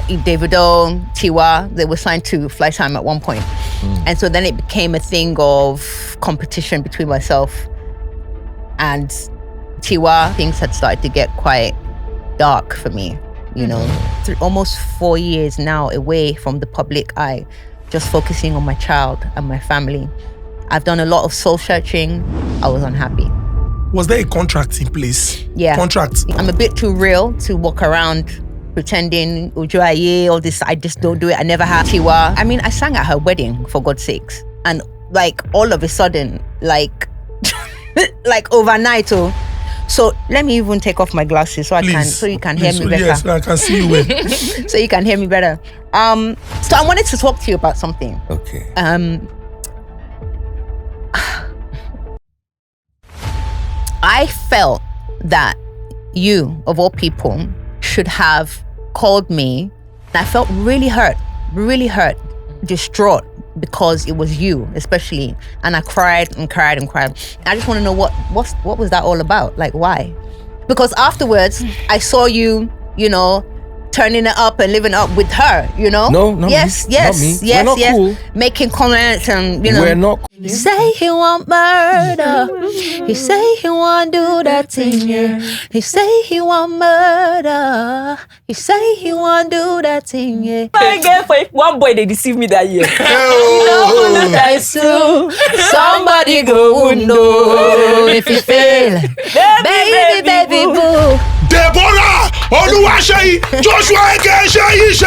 Davido, Tiwa, they were signed to Fly Time at one point. And so then it became a thing of competition between myself and Tiwa. Things had started to get quite dark for me, you know. Almost 4 years now away from the public eye, just focusing on my child and my family. I've done a lot of soul searching. I was unhappy. Was there a contract in place? Yeah. Contract. I'm a bit too real to walk around pretending Ujuaye, all this. I just don't do it. I never had Tiwa. I mean, I sang at her wedding, for God's sakes. And like all of a sudden, like overnight. So let me even take off my glasses so you can hear me better. Yes, I can see you well. So you can hear me better. So I wanted to talk to you about something. Okay. I felt that you, of all people, should have called me. And I felt really hurt, distraught, because it was you, especially. And I cried and cried and cried. I just want to know what was that all about? Like, why? Because afterwards, I saw you, you know, turning it up and living up with her, you know? No, not yes, me. yes, Not me. yes, We're not yes. cool. Making comments and, you know. We're not. He say he want murder. He say he want do that thing, yeah. He say he want murder. He say he want do that thing, yeah. I get for one boy they deceived me that year. That's true. Somebody go know if you fail. Baby, boo. Deborah Oluwaseyi Joshua Eke Seyi Shay.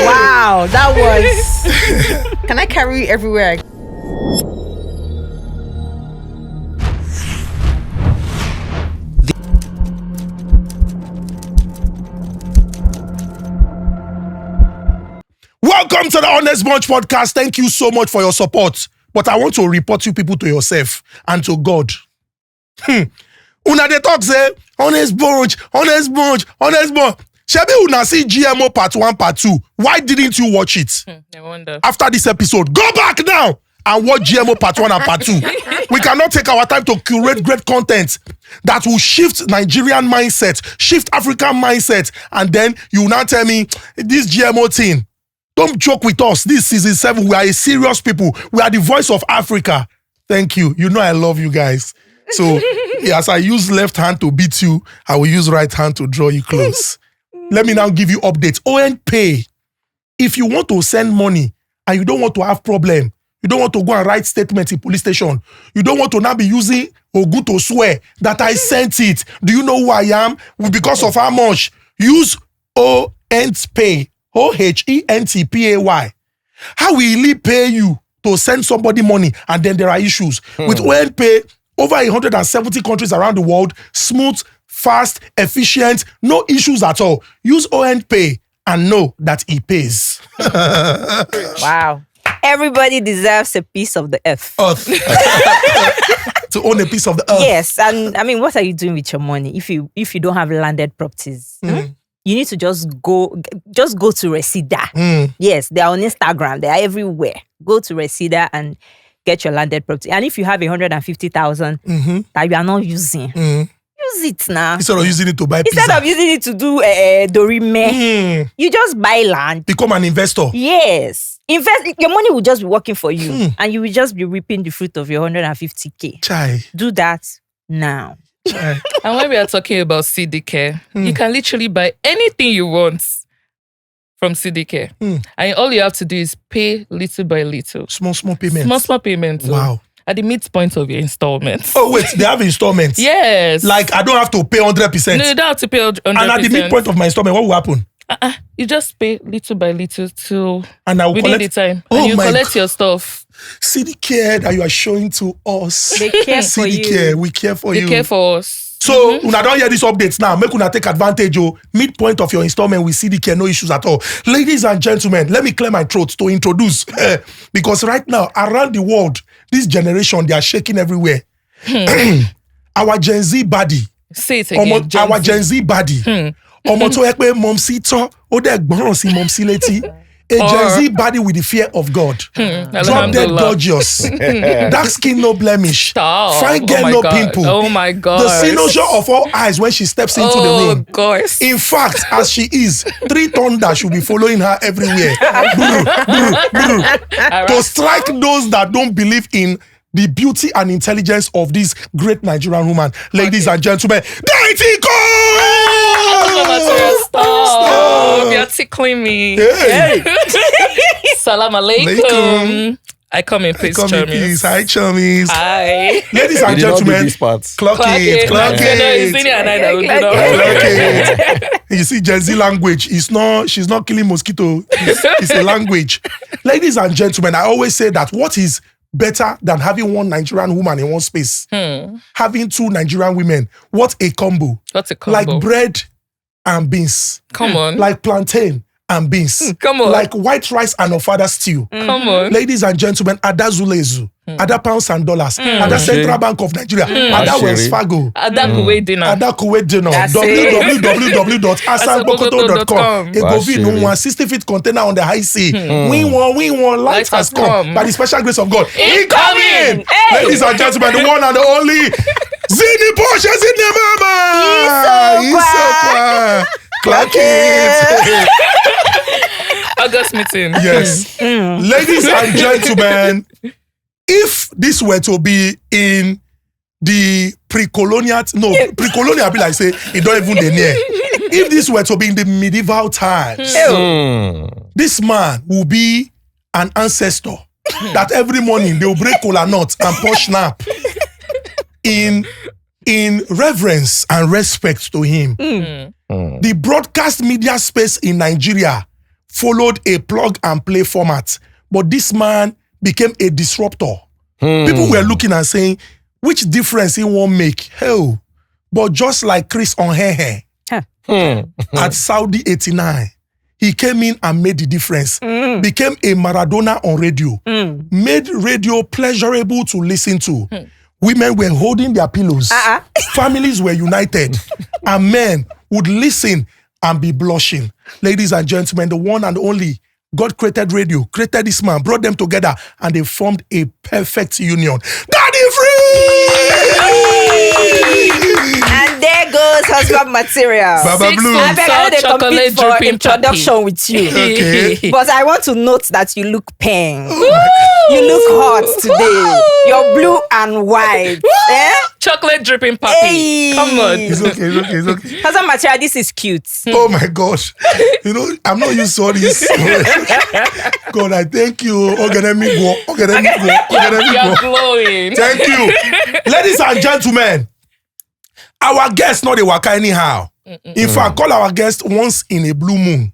Wow, that was. Can I carry you everywhere? Welcome to the Honest Bunch podcast. Thank you so much for your support. But I want to report you people to yourself and to God. Una dey talk say honest bunch. Shebi una see GMO part 1, part 2. Why didn't you watch it? I wonder. After this episode, go back now and watch GMO part 1 and part 2. We cannot take our time to curate great content that will shift Nigerian mindset, shift African mindset, and then you now tell me this GMO thing. Don't joke with us. This season 7, we are a serious people. We are the voice of Africa. Thank you. You know I love you guys. So, as I use left hand to beat you, I will use right hand to draw you close. Let me now give you updates. ONPay. If you want to send money and you don't want to have problem, you don't want to go and write statements in police station, you don't want to now be using Ogun to swear that I sent it. Do you know who I am? Because of how much? Use ONPay. OHENTPAY. How will he pay you to send somebody money and then there are issues? With ONPay, over 170 countries around the world, smooth, fast, efficient, no issues at all. Use ONPay and know that it pays. Wow. Everybody deserves a piece of the earth. To own a piece of the earth. Yes, and I mean, what are you doing with your money if you don't have landed properties? You need to just go to Resida. Yes, they are on Instagram. They are everywhere. Go to Resida and get your landed property. And if you have 150,000 that you are not using, use it now. Instead of using it to buy pizza. Instead of using it to do dorime, you just buy land. Become an investor. Yes. Invest. Your money will just be working for you. And you will just be reaping the fruit of your 150K. Chai. Do that now. And when we are talking about CDK, you can literally buy anything you want from CDK. And all you have to do is pay little by little. Small payments. Small payments. Wow. At the midpoint of your installments. Oh, wait, they have installments? Yes. Like, I don't have to pay 100%? No, you don't have to pay 100%. And at the midpoint of my installment, what will happen? You just pay little by little till and I will within collect the time. Oh, and you my collect your stuff. See the care that you are showing to us. They care for you. Care. We care for you. They care for us. So, una don't hear these updates now. Make una take advantage. Midpoint of your installment, we see the care, no issues at all. Ladies and gentlemen, let me clear my throat to introduce. Because right now, around the world, this generation, they are shaking everywhere. Our Gen Z body. Say it again. Our Gen Z body. Ọmọ tó yẹ pé mọ̀mísí tọ́, ó dẹ̀ gbọ́ràn sí mọ̀mísí létí. A Gen Z body with the fear of God. Drop dead gorgeous. Dark skin, no blemish. Stop. Fine girl, my no God. pimple. Oh my God. The cynosure of all eyes when she steps into the room. Gosh. In fact, as she is, 3 thunder should be following her everywhere. To strike those that don't believe in the beauty and intelligence of this great Nigerian woman. Ladies and gentlemen, Daitiko! Stop. You're tickling me. Hey. Salam alaikum. I come in peace, chummies. Hi, chummies. Hi. Ladies and gentlemen, clock it. You see, Gen Z language is not, she's not killing mosquito. It's a language. Ladies and gentlemen, I always say that what is better than having one Nigerian woman in one space? Having 2 Nigerian women. What a combo. What's a combo? Like bread and beans. Come on. Like plantain and beans. Come on. Like white rice and ofada stew. Come on. Ladies and gentlemen, Ada Zulezu. Ada pounds and dollars. Ada Central Bank of Nigeria. Ada Wells Fargo. Ada Kuwait dinner. Ada Kuwait dinner. That's www.asanbokoto.com. A Govi no one 60 feet container on the high sea. Win one. Light has come. By the special grace of God. Incoming! Hey! Ladies and gentlemen, the one and the only Zini Porsche Zini Mama. Isokwa. Clap it. August meeting. Yes. Ladies and gentlemen, if this were to be in the pre-colonial be like say, it don't even dey near. If this were to be in the medieval times, this man will be an ancestor that every morning they will break kola nut and pour snap in reverence and respect to him. The broadcast media space in Nigeria followed a plug and play format, but this man became a disruptor. People were looking and saying, which difference he won't make? Hell, but just like Chris on Hehe at Saudi 89, he came in and made the difference. Became a Maradona on radio. Made radio pleasurable to listen to. Women were holding their pillows. Families were united. And men would listen and be blushing. Ladies and gentlemen, the one and only God created radio, created this man, brought them together, and they formed a perfect union. Daddy free! And there goes husband material. Baba Blue. I beg, I know they compete for introduction with you. Okay. But I want to note that you look pink. You look hot today. You're blue and white. Chocolate dripping puppy. Hey. Come on. It's okay. Husband material, this is cute. Oh my gosh. You know, I'm not used to all this. God, I thank you. You're glowing. Thank you. Ladies and gentlemen, our guests not a waka anyhow. In fact, call our guest once in a blue moon.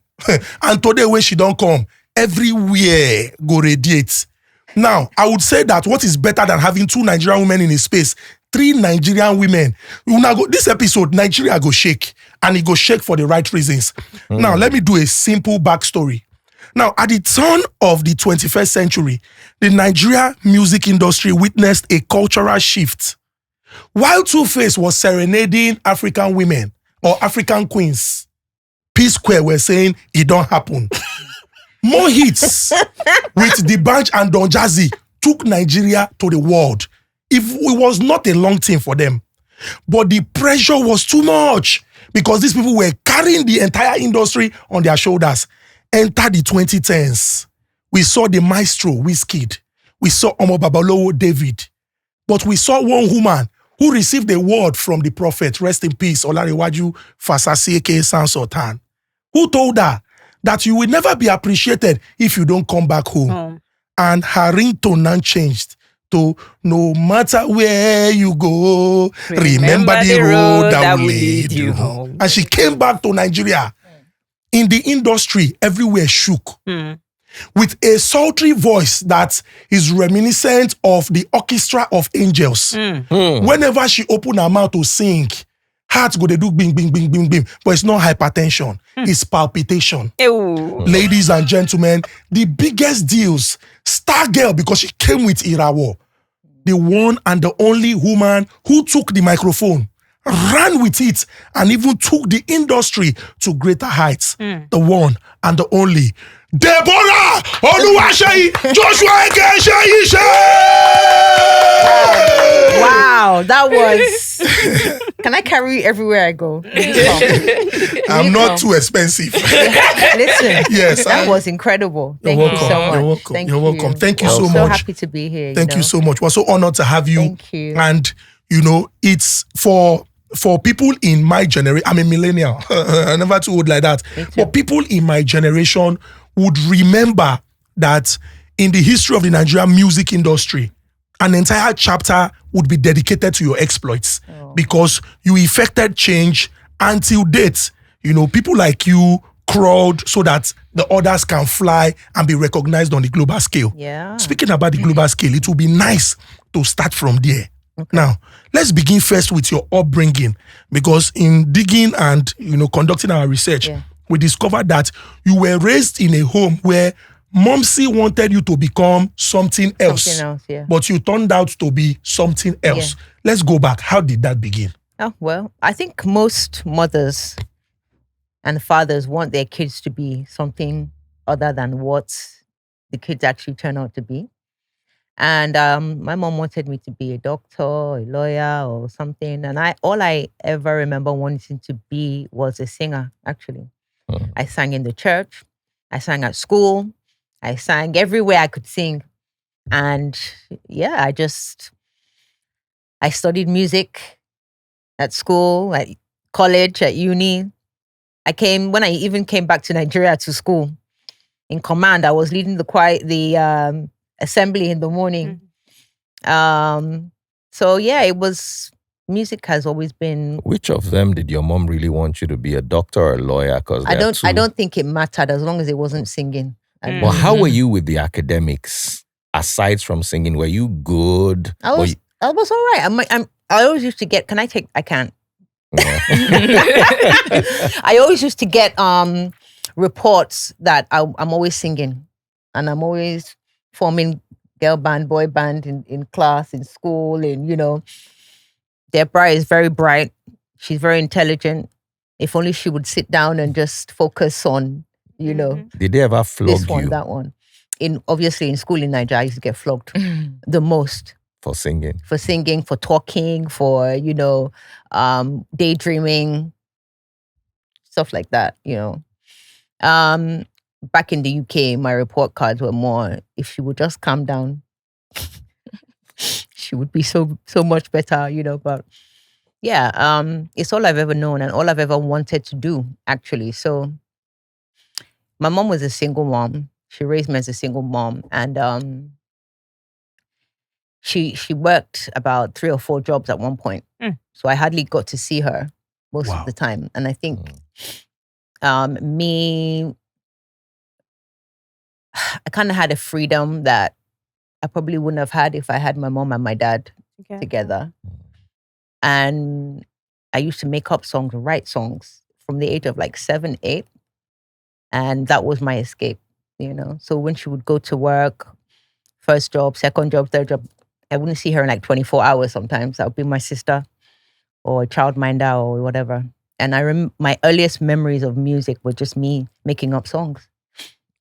And today when she don't come, everywhere go radiate. Now, I would say that what is better than having 2 Nigerian women in a space, 3 Nigerian women. This episode, Nigeria go shake. And it go shake for the right reasons. Now, let me do a simple backstory. Now, at the turn of the 21st century, the Nigeria music industry witnessed a cultural shift. While Two-Face was serenading African women or African queens, P-Square were saying it don't happen. More hits with D'banj and Don Jazzy took Nigeria to the world. It was not a long thing for them. But the pressure was too much because these people were carrying the entire industry on their shoulders. Enter the 2010s. We saw the maestro, Wizkid. We saw Omo Babalowo, David. But we saw one woman who received a word from the prophet, rest in peace, Olarewaju Fasasi aka San Sultan, who told her that you will never be appreciated if you don't come back home. And her ringtone now changed to no matter where you go, remember the road that will lead you home. And she came back to Nigeria. In the industry, everywhere shook. With a sultry voice that is reminiscent of the orchestra of angels. Whenever she opened her mouth to sing, hearts go, they do bing, bing, bing, bing, bing. But it's not hypertension. It's palpitation. Ladies and gentlemen, the biggest deals, Star Girl, because she came with Irawo. The one and the only woman who took the microphone, ran with it, and even took the industry to greater heights. The one and the only Deborah Oluwaseyi Joshua Eke Seyi Shay. Wow, that was. Can I carry you everywhere I go? I'm not too expensive. Listen, Yes, that was incredible. You're Thank welcome. you so much. You're welcome. Thank You're welcome. you. Thank you I'm so so much. happy to be here. Thank you so much. We're so honored to have you. Thank you. And it's for people in my generation. I'm a millennial. I'm never too old like that. But people in my generation would remember that in the history of the Nigerian music industry, an entire chapter would be dedicated to your exploits because you effected change until date. People like you crawled so that the others can fly and be recognized on the global scale. Yeah. Speaking about the global scale, it would be nice to start from there. Okay. Now, let's begin first with your upbringing, because in digging and conducting our research, we discovered that you were raised in a home where Momsy wanted you to become something else, but you turned out to be something else. Let's go back. How did that begin? Oh, well, I think most mothers and fathers want their kids to be something other than what the kids actually turn out to be. And my mom wanted me to be a doctor, a lawyer, or something. And all I ever remember wanting to be was a singer, actually. I sang in the church. I sang at school. I sang everywhere I could sing. And I studied music at school, at college, at uni. When I even came back to Nigeria to school, in command, I was leading the assembly in the morning. It was, music has always been. Which of them did your mom really want you to be, a doctor or a lawyer? Because I don't think it mattered as long as it wasn't singing. Well, how were you with the academics? Aside from singing, were you good? I was all right. I always used to get. I can't. Yeah. I always used to get reports that I'm always singing, and I'm always forming girl band, boy band in class, in school, and Deborah is very bright. She's very intelligent. If only she would sit down and just focus on, Did they ever flog this one, you that one. Obviously in school in Nigeria, I used to get flogged the most. for singing? For singing, for talking, for, daydreaming, stuff like that, Back in the UK, my report cards were more, if she would just calm down, she would be so much better, but it's all I've ever known and all I've ever wanted to do, actually. So my mom was a single mom. She raised me as a single mom, and she worked about 3 or 4 jobs at one point. So I hardly got to see her most of the time. And I think I kind of had a freedom that I probably wouldn't have had if I had my mom and my dad together. And I used to make up songs, write songs from the age of like 7, 8. And that was my escape, So when she would go to work, first job, second job, third job, I wouldn't see her in like 24 hours sometimes. That would be my sister or a childminder or whatever. And my earliest memories of music were just me making up songs.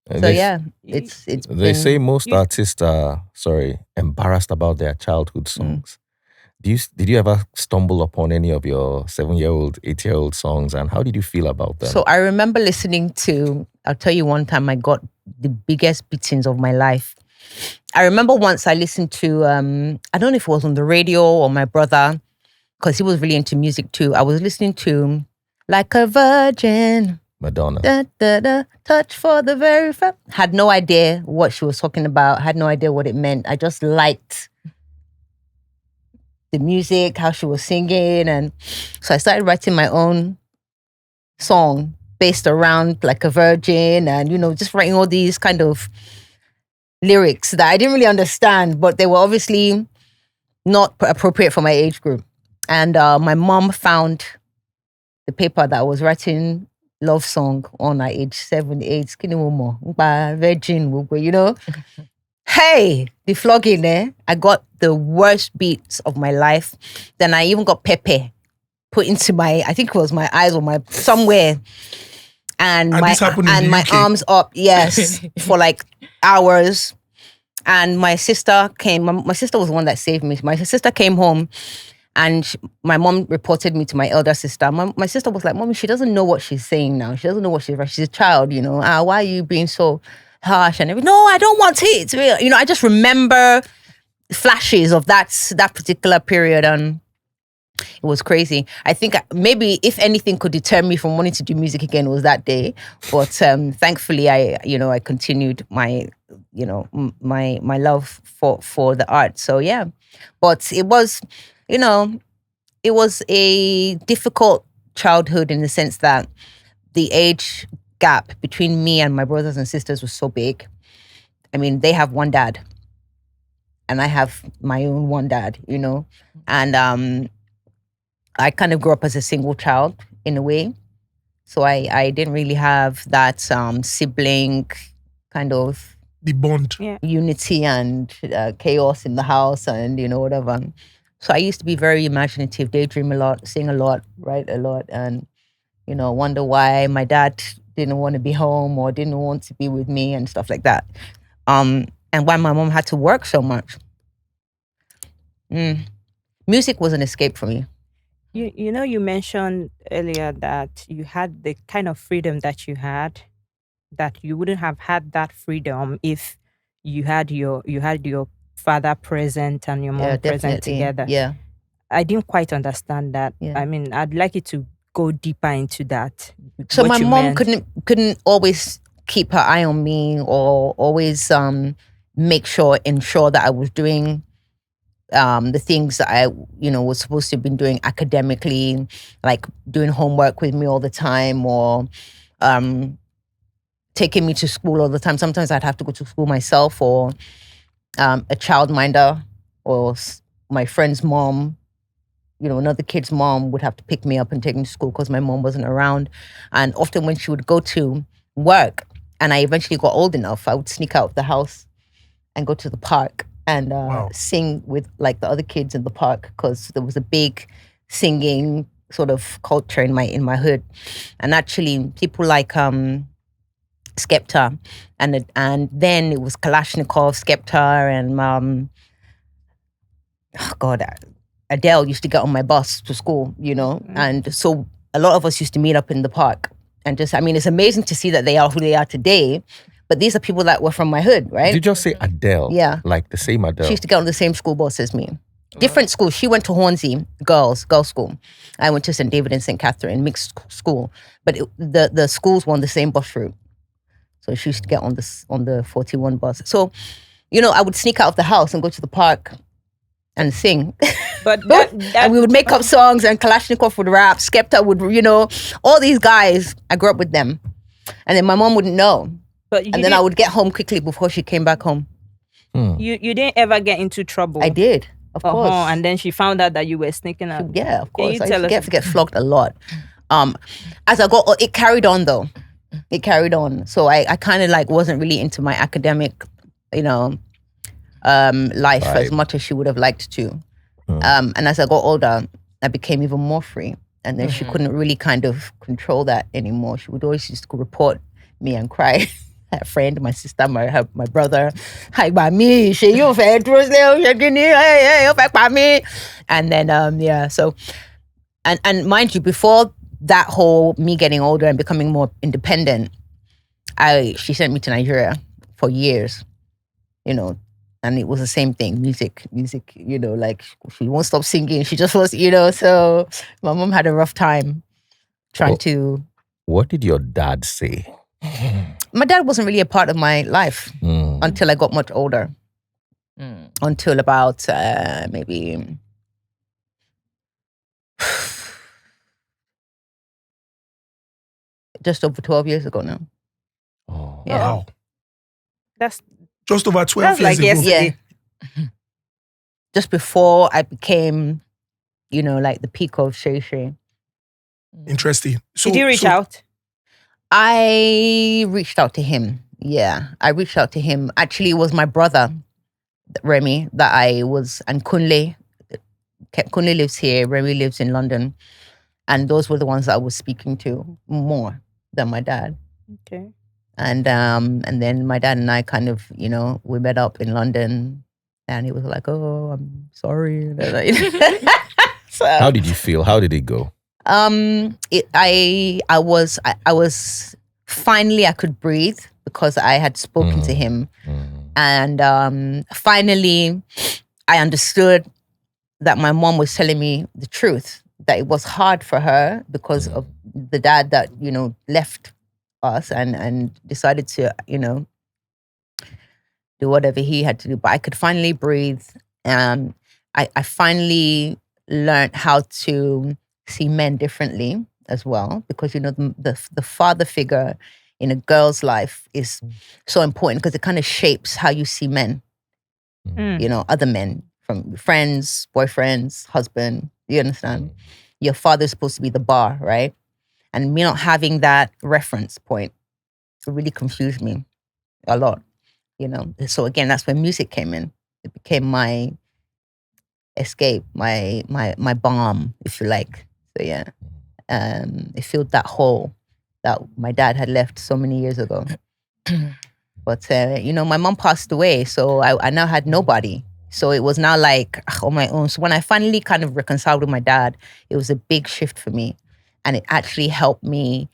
It's They say most artists are, embarrassed about their childhood songs. Did you ever stumble upon any of your 7-year-old, 8-year-old songs, and how did you feel about them? So I remember listening to, I'll tell you one time I got the biggest beatings of my life. I remember once I listened to, I don't know if it was on the radio or my brother, because he was really into music too. I was listening to Like a Virgin. Madonna. Da, da, da, touch for the very first. Had no idea what she was talking about. Had no idea what it meant. I just liked the music, how she was singing. And so I started writing my own song based around Like a Virgin and, just writing all these kind of lyrics that I didn't really understand, but they were obviously not appropriate for my age group. And my mom found the paper that I was writing love song on at age 7, 8, skinny woman, virgin, Hey, the flogging there. I got the worst beats of my life. Then I even got pepper put into I think it was my eyes or somewhere. and this happened in the my UK? arms up, yes, for like hours. And my sister came. My sister was the one that saved me. My sister came home, and my mom reported me to my elder sister. My sister was like, "Mommy, she doesn't know what she's saying now. She doesn't know what she's a child, you know. Why are you being so harsh?" And everything. No, I don't want it. You know, I just remember flashes of that particular period, and it was crazy. I think maybe if anything could deter me from wanting to do music again, it was that day. But thankfully, I continued my, my love for the art. So yeah, but it was, it was a difficult childhood in the sense that the age gap between me and my brothers and sisters was so big. I mean, they have one dad, and I have my own one dad, and I kind of grew up as a single child in a way. So I didn't really have that sibling kind of The bond. unity and chaos in the house and, whatever. So I used to be very imaginative, daydream a lot, sing a lot, write a lot, and, wonder why my dad didn't want to be home or didn't want to be with me and stuff like that. And why my mom had to work so much. Music was an escape for me. You mentioned earlier that you had the kind of freedom that you had, that you wouldn't have had that freedom if you had your father present and your mom present together. Yeah. I didn't quite understand that. Yeah. I mean, I'd like you to go deeper into that. So what my you mom meant. couldn't always keep her eye on me or always ensure that I was doing the things that I, was supposed to have been doing academically, like doing homework with me all the time or taking me to school all the time. Sometimes I'd have to go to school myself, or a childminder or my friend's mom, another kid's mom would have to pick me up and take me to school because my mom wasn't around. And often when she would go to work and I eventually got old enough, I would sneak out of the house and go to the park and sing with like the other kids in the park, because there was a big singing sort of culture in my hood. And actually people like Skepta and then it was Kalashnikov, Skepta, and Adele used to get on my bus to school, and so a lot of us used to meet up in the park and just, it's amazing to see that they are who they are today. But these are people that were from my hood, right? Did you just say Adele? Yeah. Like the same Adele? She used to get on the same school bus as me. Different schools. She went to Hornsey, girls school. I went to St. David and St. Catherine, mixed school. But the schools were on the same bus route. So she used to get on the 41 bus. So, I would sneak out of the house and go to the park and sing. But and we would make up songs, and Kalashnikov would rap, Skepta would, all these guys, I grew up with them. And then my mom wouldn't know. And then I would get home quickly before she came back home. You didn't ever get into trouble? I did, of course. And then she found out that you were sneaking out? Yeah, of course. I tell used to get flogged a lot. As I got, it carried on though. It carried on. So I kind of like wasn't really into my academic, life as much as she would have liked to. And as I got older, I became even more free. And then she couldn't really kind of control that anymore. She would always just report me and cry. A friend, my sister, my brother, hi, mommy, and then so, and mind you, before that whole me getting older and becoming more independent, she sent me to Nigeria for years, and it was the same thing, music, like she won't stop singing. She just was, so my mom had a rough time trying to. What did your dad say? My dad wasn't really a part of my life until I got much older. Until about maybe just over 12 years ago now. Oh, Yeah. Wow. That's Just over 12 like years ago. yesterday. Yeah. Just before I became, like the peak of Seyi Shay. Interesting. So, Did you reach out? I reached out to him. Yeah, I reached out to him. Actually, it was my brother, Remy, that I was, and Kunle. Kunle lives here. Remy lives in London. And those were the ones that I was speaking to more than my dad. Okay. And then my dad and I kind of, we met up in London, and he was like, "Oh, I'm sorry." So, How did you feel? How did it go? I was finally I could breathe because I had spoken to him, and finally I understood that my mom was telling me the truth, that it was hard for her because of the dad that left us and decided to do whatever he had to do. But I could finally breathe. I finally learned how to see men differently as well, because the father figure in a girl's life is so important because it kind of shapes how you see men. Other men, from friends, boyfriends, husband. You understand? Your father's supposed to be the bar, right? And me not having that reference point, it really confused me a lot. So again, that's when music came in. It became my escape, my balm, if you like. So yeah, it filled that hole that my dad had left so many years ago. But my mom passed away, so I now had nobody. So it was now like on my own. So when I finally kind of reconciled with my dad, it was a big shift for me, and it actually helped me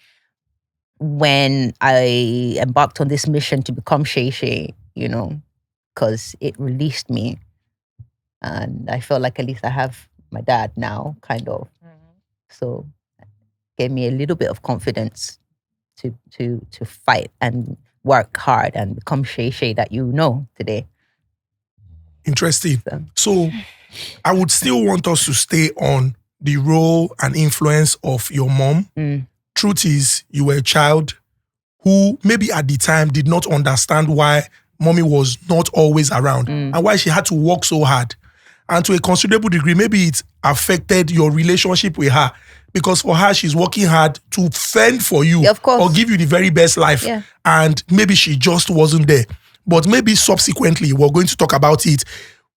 when I embarked on this mission to become Seyi Shay, because it released me. And I felt like at least I have my dad now, kind of. So it gave me a little bit of confidence to fight and work hard and become Seyi Shay that today. Interesting. So I would still want us to stay on the role and influence of your mom. Truth is, you were a child who maybe at the time did not understand why mommy was not always around and why she had to work so hard. And to a considerable degree, maybe it affected your relationship with her, because for her, she's working hard to fend for you, of course, or give you the very best life. Yeah. And maybe she just wasn't there. But maybe subsequently, we're going to talk about it.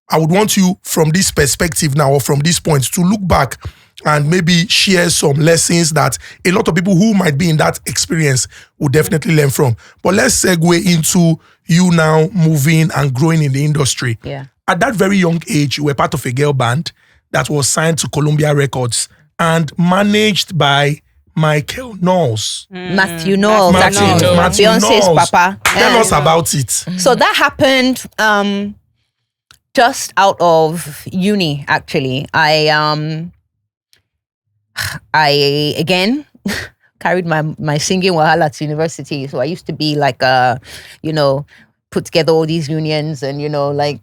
I would want you from this perspective now, or from this point, to look back and maybe share some lessons that a lot of people who might be in that experience would definitely learn from. But let's segue into you now moving and growing in the industry. Yeah. At that very young age, you were part of a girl band that was signed to Columbia Records and managed by Michael Knowles. Matthew Knowles, Matthew Beyonce's Knowles. papa. Tell us about it. So that happened just out of uni, actually. I again carried my singing wahala to university. So I used to be like put together all these unions and like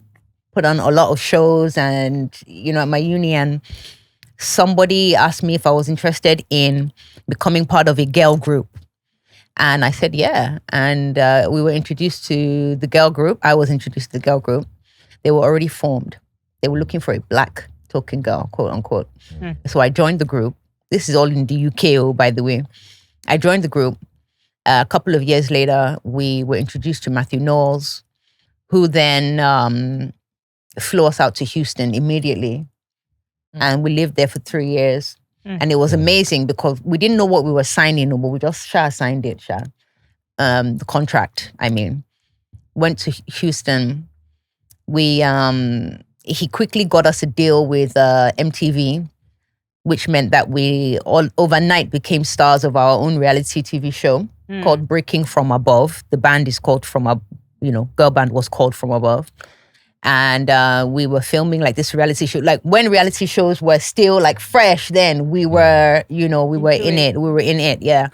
put on a lot of shows and at my uni, and somebody asked me if I was interested in becoming part of a girl group. And I said, yeah. And we were introduced to the girl group. I was introduced to the girl group. They were already formed. They were looking for a black token girl, quote unquote. So I joined the group. This is all in the UK, by the way. I joined the group. A couple of years later, we were introduced to Matthew Knowles, who then flew us out to Houston immediately. And we lived there for 3 years. And it was amazing because we didn't know what we were signing, but we just signed it. The contract, I mean. Went to Houston. He quickly got us a deal with MTV, which meant that we all overnight became stars of our own reality TV show called Breaking From Above. The band is called girl band was called From Above. And we were filming like this reality show. Like when reality shows were still like fresh, then we were, we were in it. We were in it, yeah.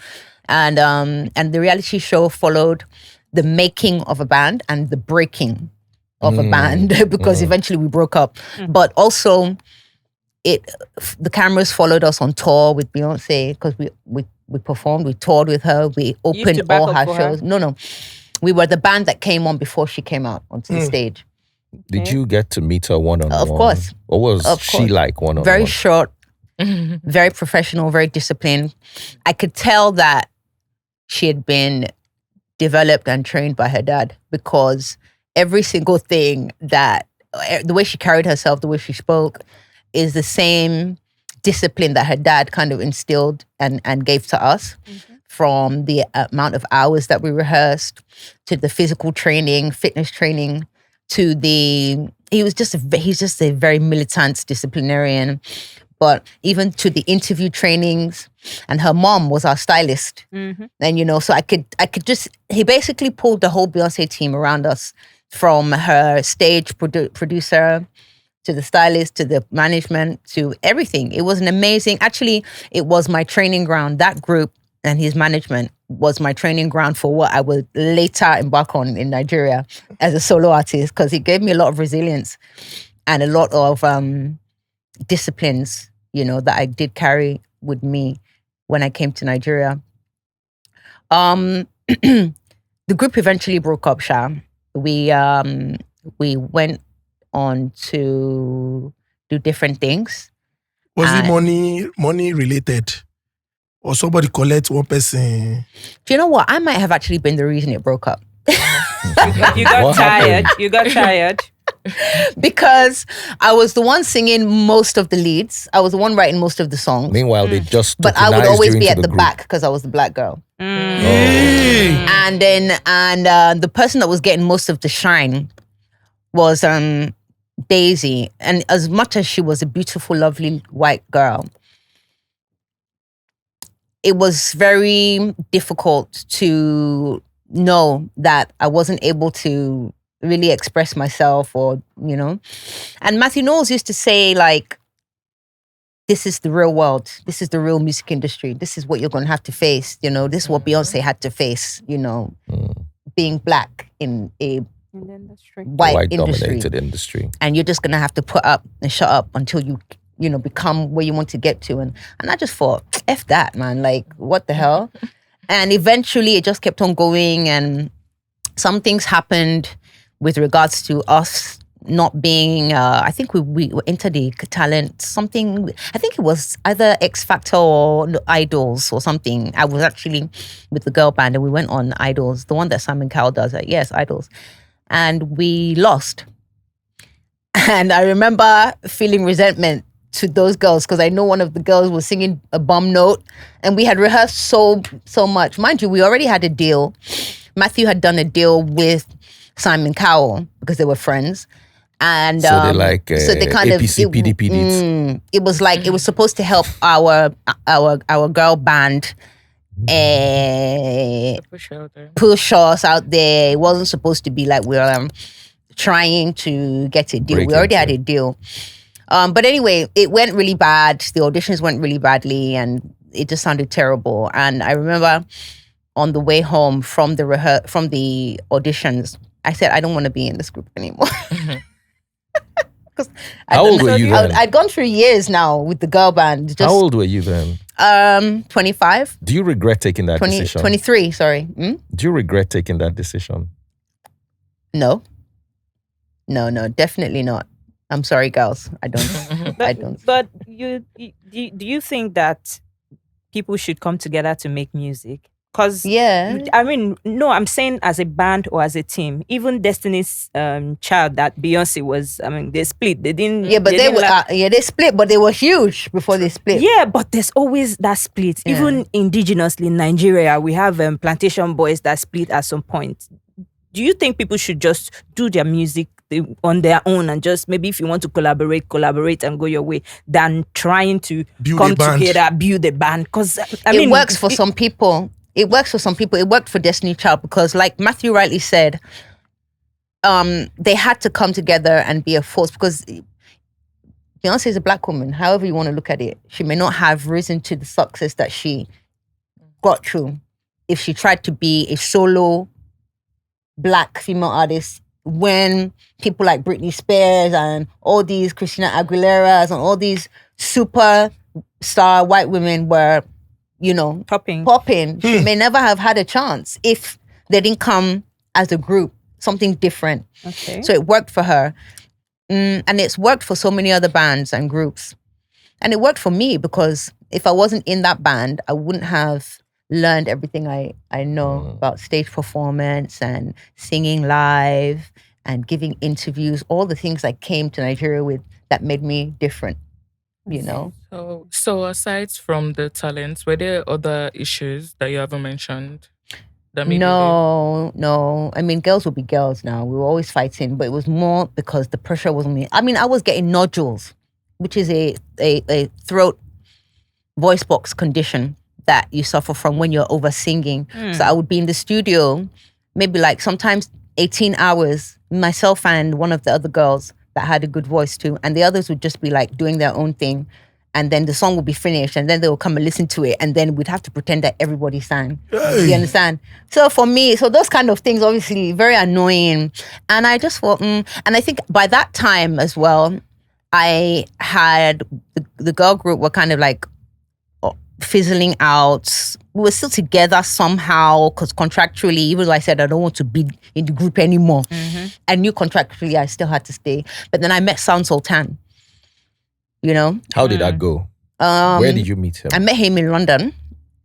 And the reality show followed the making of a band and the breaking of a band because eventually we broke up. But also, the cameras followed us on tour with Beyonce because we performed, we toured with her, we opened all her shows. No, we were the band that came on before she came out onto the stage. Did you get to meet her one-on-one? Of course. What was she like one-on-one? Very short, very professional, very disciplined. I could tell that she had been developed and trained by her dad because every single thing the way she carried herself, the way she spoke, is the same discipline that her dad kind of instilled and gave to us. from the amount of hours that we rehearsed, to the physical training, fitness training, to he's just a very militant disciplinarian, but even to the interview trainings. And her mom was our stylist. And, so he basically pulled the whole Beyonce team around us, from her stage producer to the stylist, to the management, to everything. It was actually, it was my training ground. That group and his management was my training ground for what I would later embark on in Nigeria as a solo artist, because it gave me a lot of resilience and a lot of disciplines, that I did carry with me when I came to Nigeria. The group eventually broke up, Sha. We went on to do different things. Was it money related? Or somebody collect one person? Do you know what? I might have actually been the reason it broke up. You got tired. You got tired. Because I was the one singing most of the leads. I was the one writing most of the songs. Meanwhile, they just But I would always be at the group. back because I was the black girl. Hey. And then the person that was getting most of the shine was Daisy. And as much as she was a beautiful, lovely white girl, it was very difficult to know that I wasn't able to really express myself, or, And Matthew Knowles used to say, like, this is the real world. This is the real music industry. This is what you're going to have to face. This is what Beyonce had to face, being black in a white dominated industry. And you're just going to have to put up and shut up until you become where you want to get to. And I just thought, F that, man. Like, what the hell? And eventually it just kept on going, and some things happened with regards to us not being, I think we entered the talent, something, I think it was either X Factor or Idols or something. I was actually with the girl band and we went on Idols, the one that Simon Cowell does, yes, Idols. And we lost. And I remember feeling resentment to those girls, because I know one of the girls was singing a bum note, and we had rehearsed so much. Mind you, we already had a deal. Matthew had done a deal with Simon Cowell because they were friends. And so they like so they kind APC, of PDP. It was like it was supposed to help our girl band push us out there. It wasn't supposed to be like we were trying to get a deal. We already had a deal. But anyway, it went really bad. The auditions went really badly, and it just sounded terrible. And I remember on the way home from the auditions, I said, I don't want to be in this group anymore. How old were you then? I'd gone through years now with the girl band. How old were you then? 25. Do you regret taking that decision? 23, sorry. Do you regret taking that decision? No, definitely not. I'm sorry, girls. I don't. I don't. But do you think that people should come together to make music? Because I mean, no, I'm saying as a band or as a team. Even Destiny's Child, that Beyonce was. I mean, they split. They didn't. Yeah, but they split, but they were huge before they split. Yeah, but there's always that split. Yeah. Even indigenously in Nigeria, we have Plantation Boys that split at some point. Do you think people should just do their music on their own, and just maybe if you want to collaborate and go your way, than trying to come together, build a band? Because it works for some people. It works for some people. It worked for Destiny Child because, like Matthew rightly said, they had to come together and be a force, because Beyonce is a black woman. However you want to look at it, she may not have risen to the success that she got through if she tried to be a solo black female artist, when people like Britney Spears and all these Christina Aguileras and all these superstar white women were, popping. She may never have had a chance if they didn't come as a group, something different. Okay. So it worked for her. And it's worked for so many other bands and groups. And it worked for me because if I wasn't in that band, I wouldn't have learned everything I know about stage performance and singing live and giving interviews, all the things I came to Nigeria with that made me different. you know. So aside from the talents, were there other issues that you haven't mentioned that made you leave? No. I mean, girls will be girls now. We were always fighting, but it was more because the pressure was on me. I mean, I was getting nodules, which is a throat voice box condition that you suffer from when you're over singing. So I would be in the studio, maybe like sometimes 18 hours, myself and one of the other girls that had a good voice too. And the others would just be like doing their own thing. And then the song would be finished and then they will come and listen to it. And then we'd have to pretend that everybody sang. You understand? So for me, so those kind of things, obviously very annoying. And I just thought, and I think by that time as well, I had, the girl group were kind of like fizzling out. We were still together somehow because contractually, even though I said I don't want to be in the group anymore, I knew contractually I still had to stay. But then I met Sound Sultan, you know. How did that go? Where did you meet him? I met him in London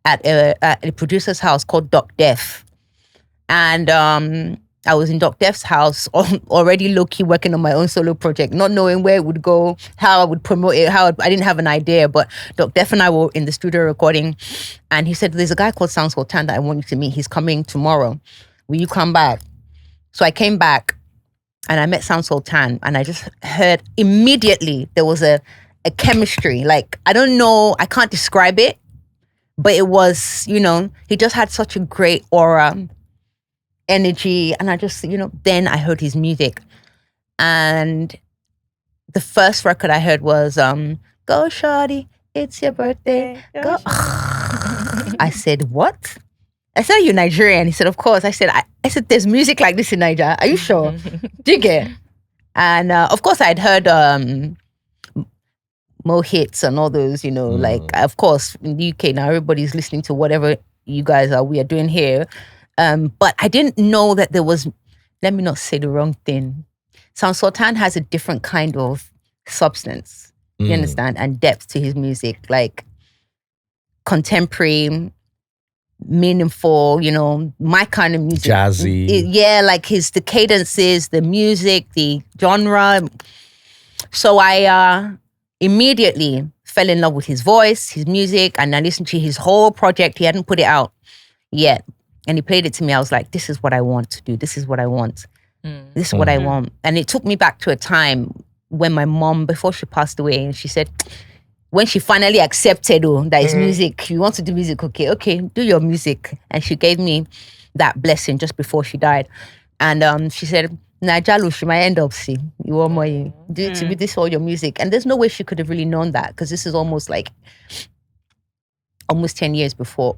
at a producer's house called Doc Def. And I was in Doc Def's house, already low-key working on my own solo project, not knowing where it would go, how I would promote it, I didn't have an idea. But Doc Def and I were in the studio recording. And he said, there's a guy called Sound Sultan that I want you to meet. He's coming tomorrow. Will you come back? So I came back and I met Sound Sultan. And I just heard immediately there was a chemistry. Like, I don't know, I can't describe it. But it was, you know, he just had such a great aura, energy, and I just, you know, then I heard his music. And the first record I heard was Go Shawty, It's Your Birthday, Go. I said, what? I said, you're Nigerian. He said, of course. I said, there's music like this in Nigeria. Are you sure? Do you get? And of course I'd heard Mo Hits and all those, you know, like, of course, in the UK now, everybody's listening to whatever we are doing here. But I didn't know that there was, let me not say the wrong thing. Sound Sultan has a different kind of substance, you understand, and depth to his music, like contemporary, meaningful, you know, my kind of music. Jazzy. Like the cadences, the music, the genre. So I immediately fell in love with his voice, his music, and I listened to his whole project. He hadn't put it out yet. And he played it to me. I was like, this is what I want to do. This is what I want. This is what I want. And it took me back to a time when my mom, before she passed away, and she said, when she finally accepted that it's music, you want to do music, okay, do your music. And she gave me that blessing just before she died. And she said, Najalu, she might end up see you want more do it to be this all your music. And there's no way she could have really known that, because this is almost 10 years before,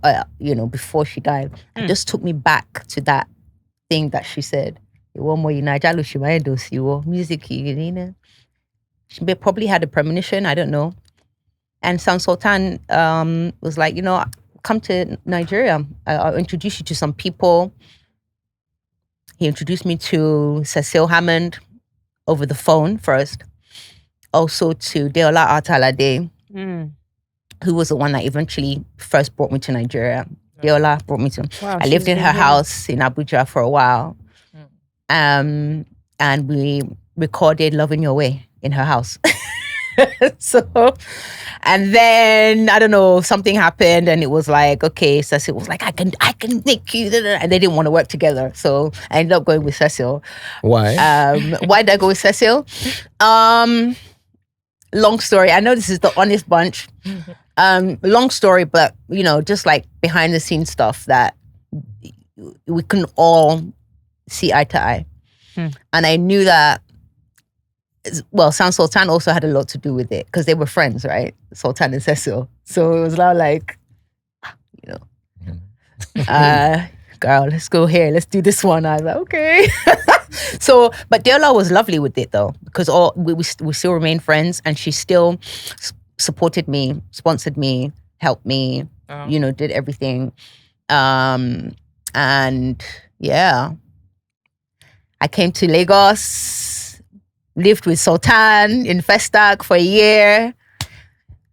before she died. It just took me back to that thing that she said. You want more Najalu, she might end up see your music, you know. She probably had a premonition, I don't know. And Sound Sultan was like, you know, come to Nigeria. I'll introduce you to some people. He introduced me to Cecile Hammond over the phone first. Also to Deola Atalade, who was the one that eventually first brought me to Nigeria. Deola brought me to... Wow, I lived in her house in Abuja for a while. And we recorded Loving Your Way in her house. And then, I don't know, something happened and it was like, okay, Cecile was like, I can make you, and they didn't want to work together. So I ended up going with Cecile. Why? Why did I go with Cecile? Long story. I know this is the honest bunch. Long story, but, you know, just like behind the scenes stuff that we can all see eye to eye. And I knew that, well, Sound Sultan also had a lot to do with it because they were friends, right? Sultan and Cecile. So it was now like, you know, girl, let's go here. Let's do this one. I was like, okay. So, but Deola was lovely with it though, because we still remain friends, and she still supported me, sponsored me, helped me, you know, did everything. And yeah, I came to Lagos, lived with Sultan in Festac for a year.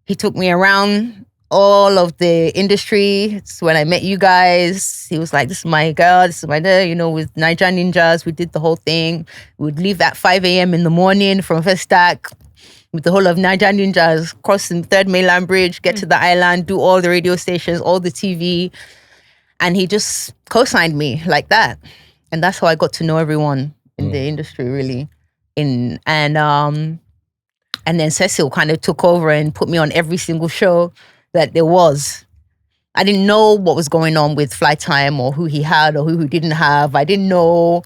He took me around all of the industry. It's when I met you guys. He was like, this is my girl, this is my girl, you know, with Nigerian Ninjas. We did the whole thing. We would leave at 5 a.m. in the morning from Festac, with the whole of Nigerian jazz, crossing Third Mainland Bridge, get to the island, do all the radio stations, all the TV. And he just co-signed me like that. And that's how I got to know everyone in the industry, really. And then Cecil kind of took over and put me on every single show that there was. I didn't know what was going on with Flight Time or who he had or who he didn't have. I didn't know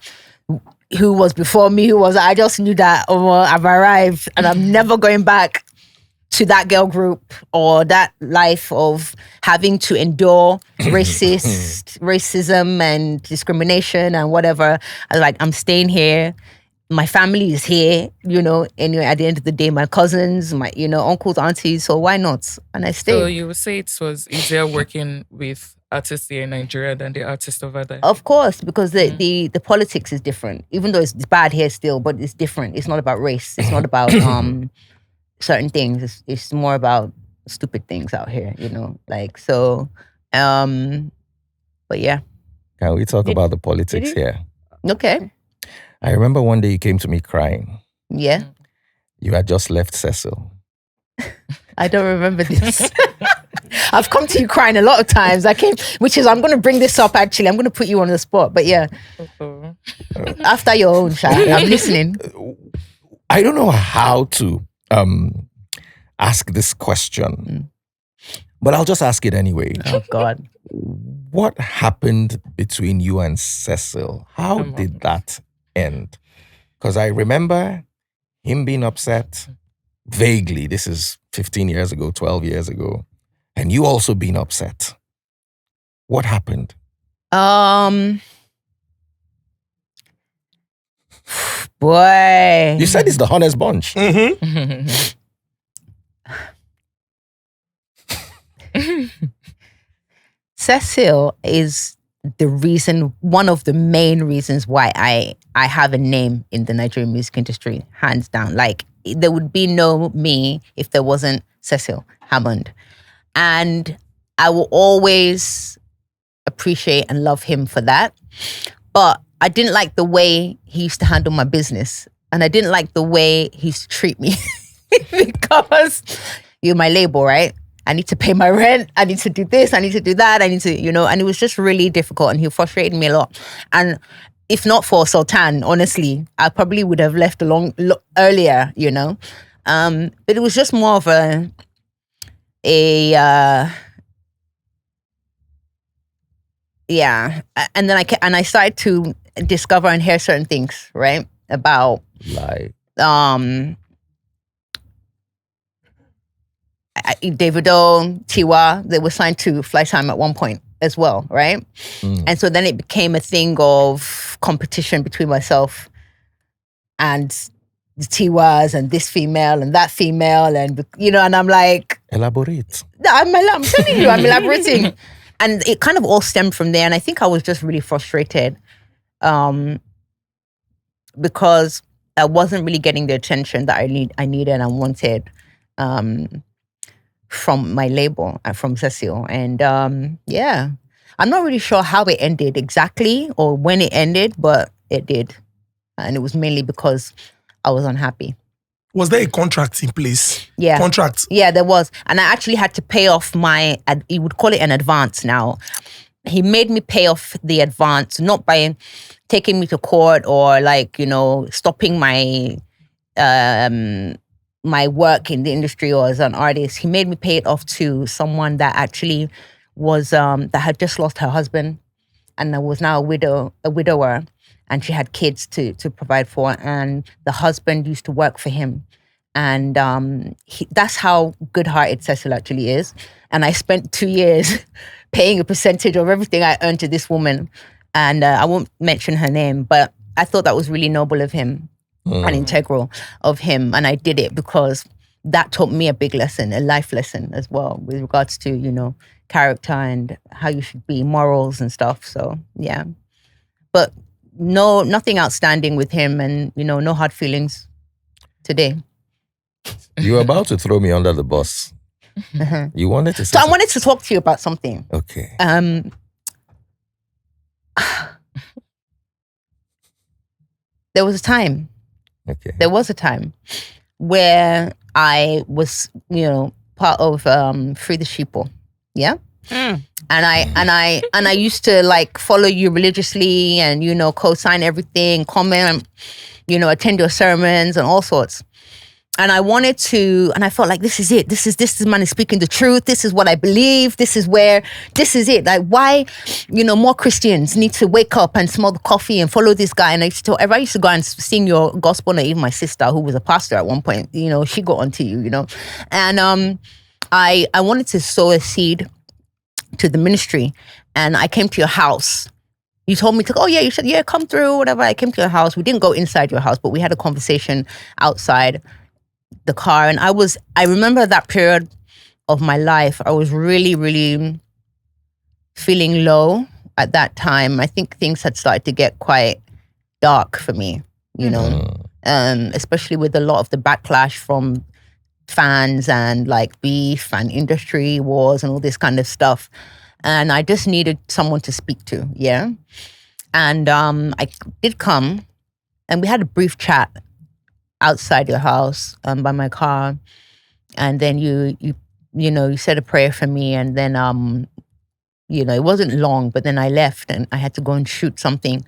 who was before me, I just knew that I've arrived and I'm never going back to that girl group or that life of having to endure racism and discrimination and whatever. I'm staying here. My family is here, anyway, at the end of the day, my cousins, my, uncles, aunties, so why not? And I stayed. So you would say it was easier working with artists here in Nigeria than the artists over there? Of course, because the politics is different. Even though it's bad here still, but it's different. It's not about race. It's not about certain things. It's more about stupid things out here, so. But yeah. Can we talk about the politics here? Okay. I remember one day you came to me crying. Yeah. You had just left Cecil. I don't remember this. I've come to you crying a lot of times. I'm going to bring this up actually. I'm going to put you on the spot. But yeah. After your own, Sha. I'm listening. I don't know how to ask this question, but I'll just ask it anyway. Oh, God. What happened between you and Cecil? How did that end? Because I remember him being upset vaguely. This is 15 years ago, 12 years ago. And you also being upset. What happened? Boy. You said it's the honest bunch. Cecil is one of the main reasons why I have a name in the Nigerian music industry, hands down. There would be no me if there wasn't Cecil Hammond. And I will always appreciate and love him for that. But I didn't like the way he used to handle my business. And I didn't like the way he used to treat me. Because you're my label, right? I need to pay my rent. I need to do this. I need to do that. I need to, and it was just really difficult and he frustrated me a lot. And if not for Sultan, honestly, I probably would have left earlier, But it was just more of and then I started to discover and hear certain things, right? About Davido, Tiwa, they were signed to Flight Time at one point as well, right? And so then it became a thing of competition between myself and the Tiwas and this female and that female and, and I'm like... Elaborate. I'm telling you, I'm elaborating. And it kind of all stemmed from there. And I think I was just really frustrated because I wasn't really getting the attention that I needed and wanted from my label, from Cecil. And I'm not really sure how it ended exactly or when it ended, but it did. And it was mainly because I was unhappy. Was there a contract in place? Yeah. Contract? Yeah, there was. And I actually had to pay off you would call it an advance now. He made me pay off the advance, not by taking me to court or stopping my my work in the industry or as an artist. He made me pay it off to someone that actually was, that had just lost her husband and was now a widower. And she had kids to provide for, and the husband used to work for him. And that's how good-hearted Cecil actually is. And I spent 2 years paying a percentage of everything I earned to this woman. And I won't mention her name, but I thought that was really noble of him and integral of him. And I did it because that taught me a big lesson, a life lesson as well, with regards to, character and how you should be, morals and stuff. So, yeah. But nothing outstanding with him and, no hard feelings today. You were about to throw me under the bus. You wanted to say I wanted to talk to you about something. Okay. There was a time. Okay. There was a time where I was, part of Free the Sheeple. Yeah. And I used to like follow you religiously and, co-sign everything, comment, attend your sermons and all sorts. And I wanted to, and I felt like this is it. This man is speaking the truth. This is what I believe. This is it. Like why, more Christians need to wake up and smell the coffee and follow this guy. And I used to go and sing your gospel. And even my sister, who was a pastor at one point, she got onto you, And I wanted to sow a seed to the ministry. And I came to your house. You told me you said, yeah, come through, whatever. I came to your house. We didn't go inside your house, but we had a conversation outside the car. And I remember that period of my life. I was really, really feeling low at that time. I think things had started to get quite dark for me, especially with a lot of the backlash from fans and like beef and industry wars and all this kind of stuff. And I just needed someone to speak to, yeah? And I did come and we had a brief chat outside your house by my car. And then you said a prayer for me. And then, it wasn't long, but then I left and I had to go and shoot something.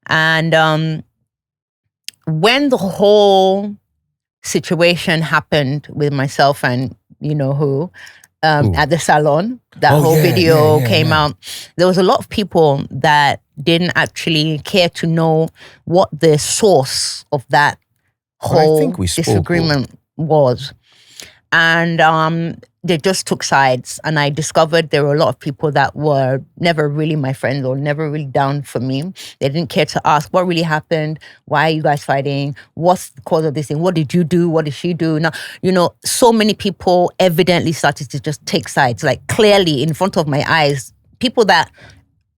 And when the whole situation happened with myself and who, at the salon, video came out. There was a lot of people that didn't actually care to know what the source of that whole disagreement was. And they just took sides. And I discovered there were a lot of people that were never really my friends or never really down for me. They didn't care to ask what really happened. Why are you guys fighting? What's the cause of this thing? What did you do? What did she do? Now, so many people evidently started to just take sides, like clearly in front of my eyes. People that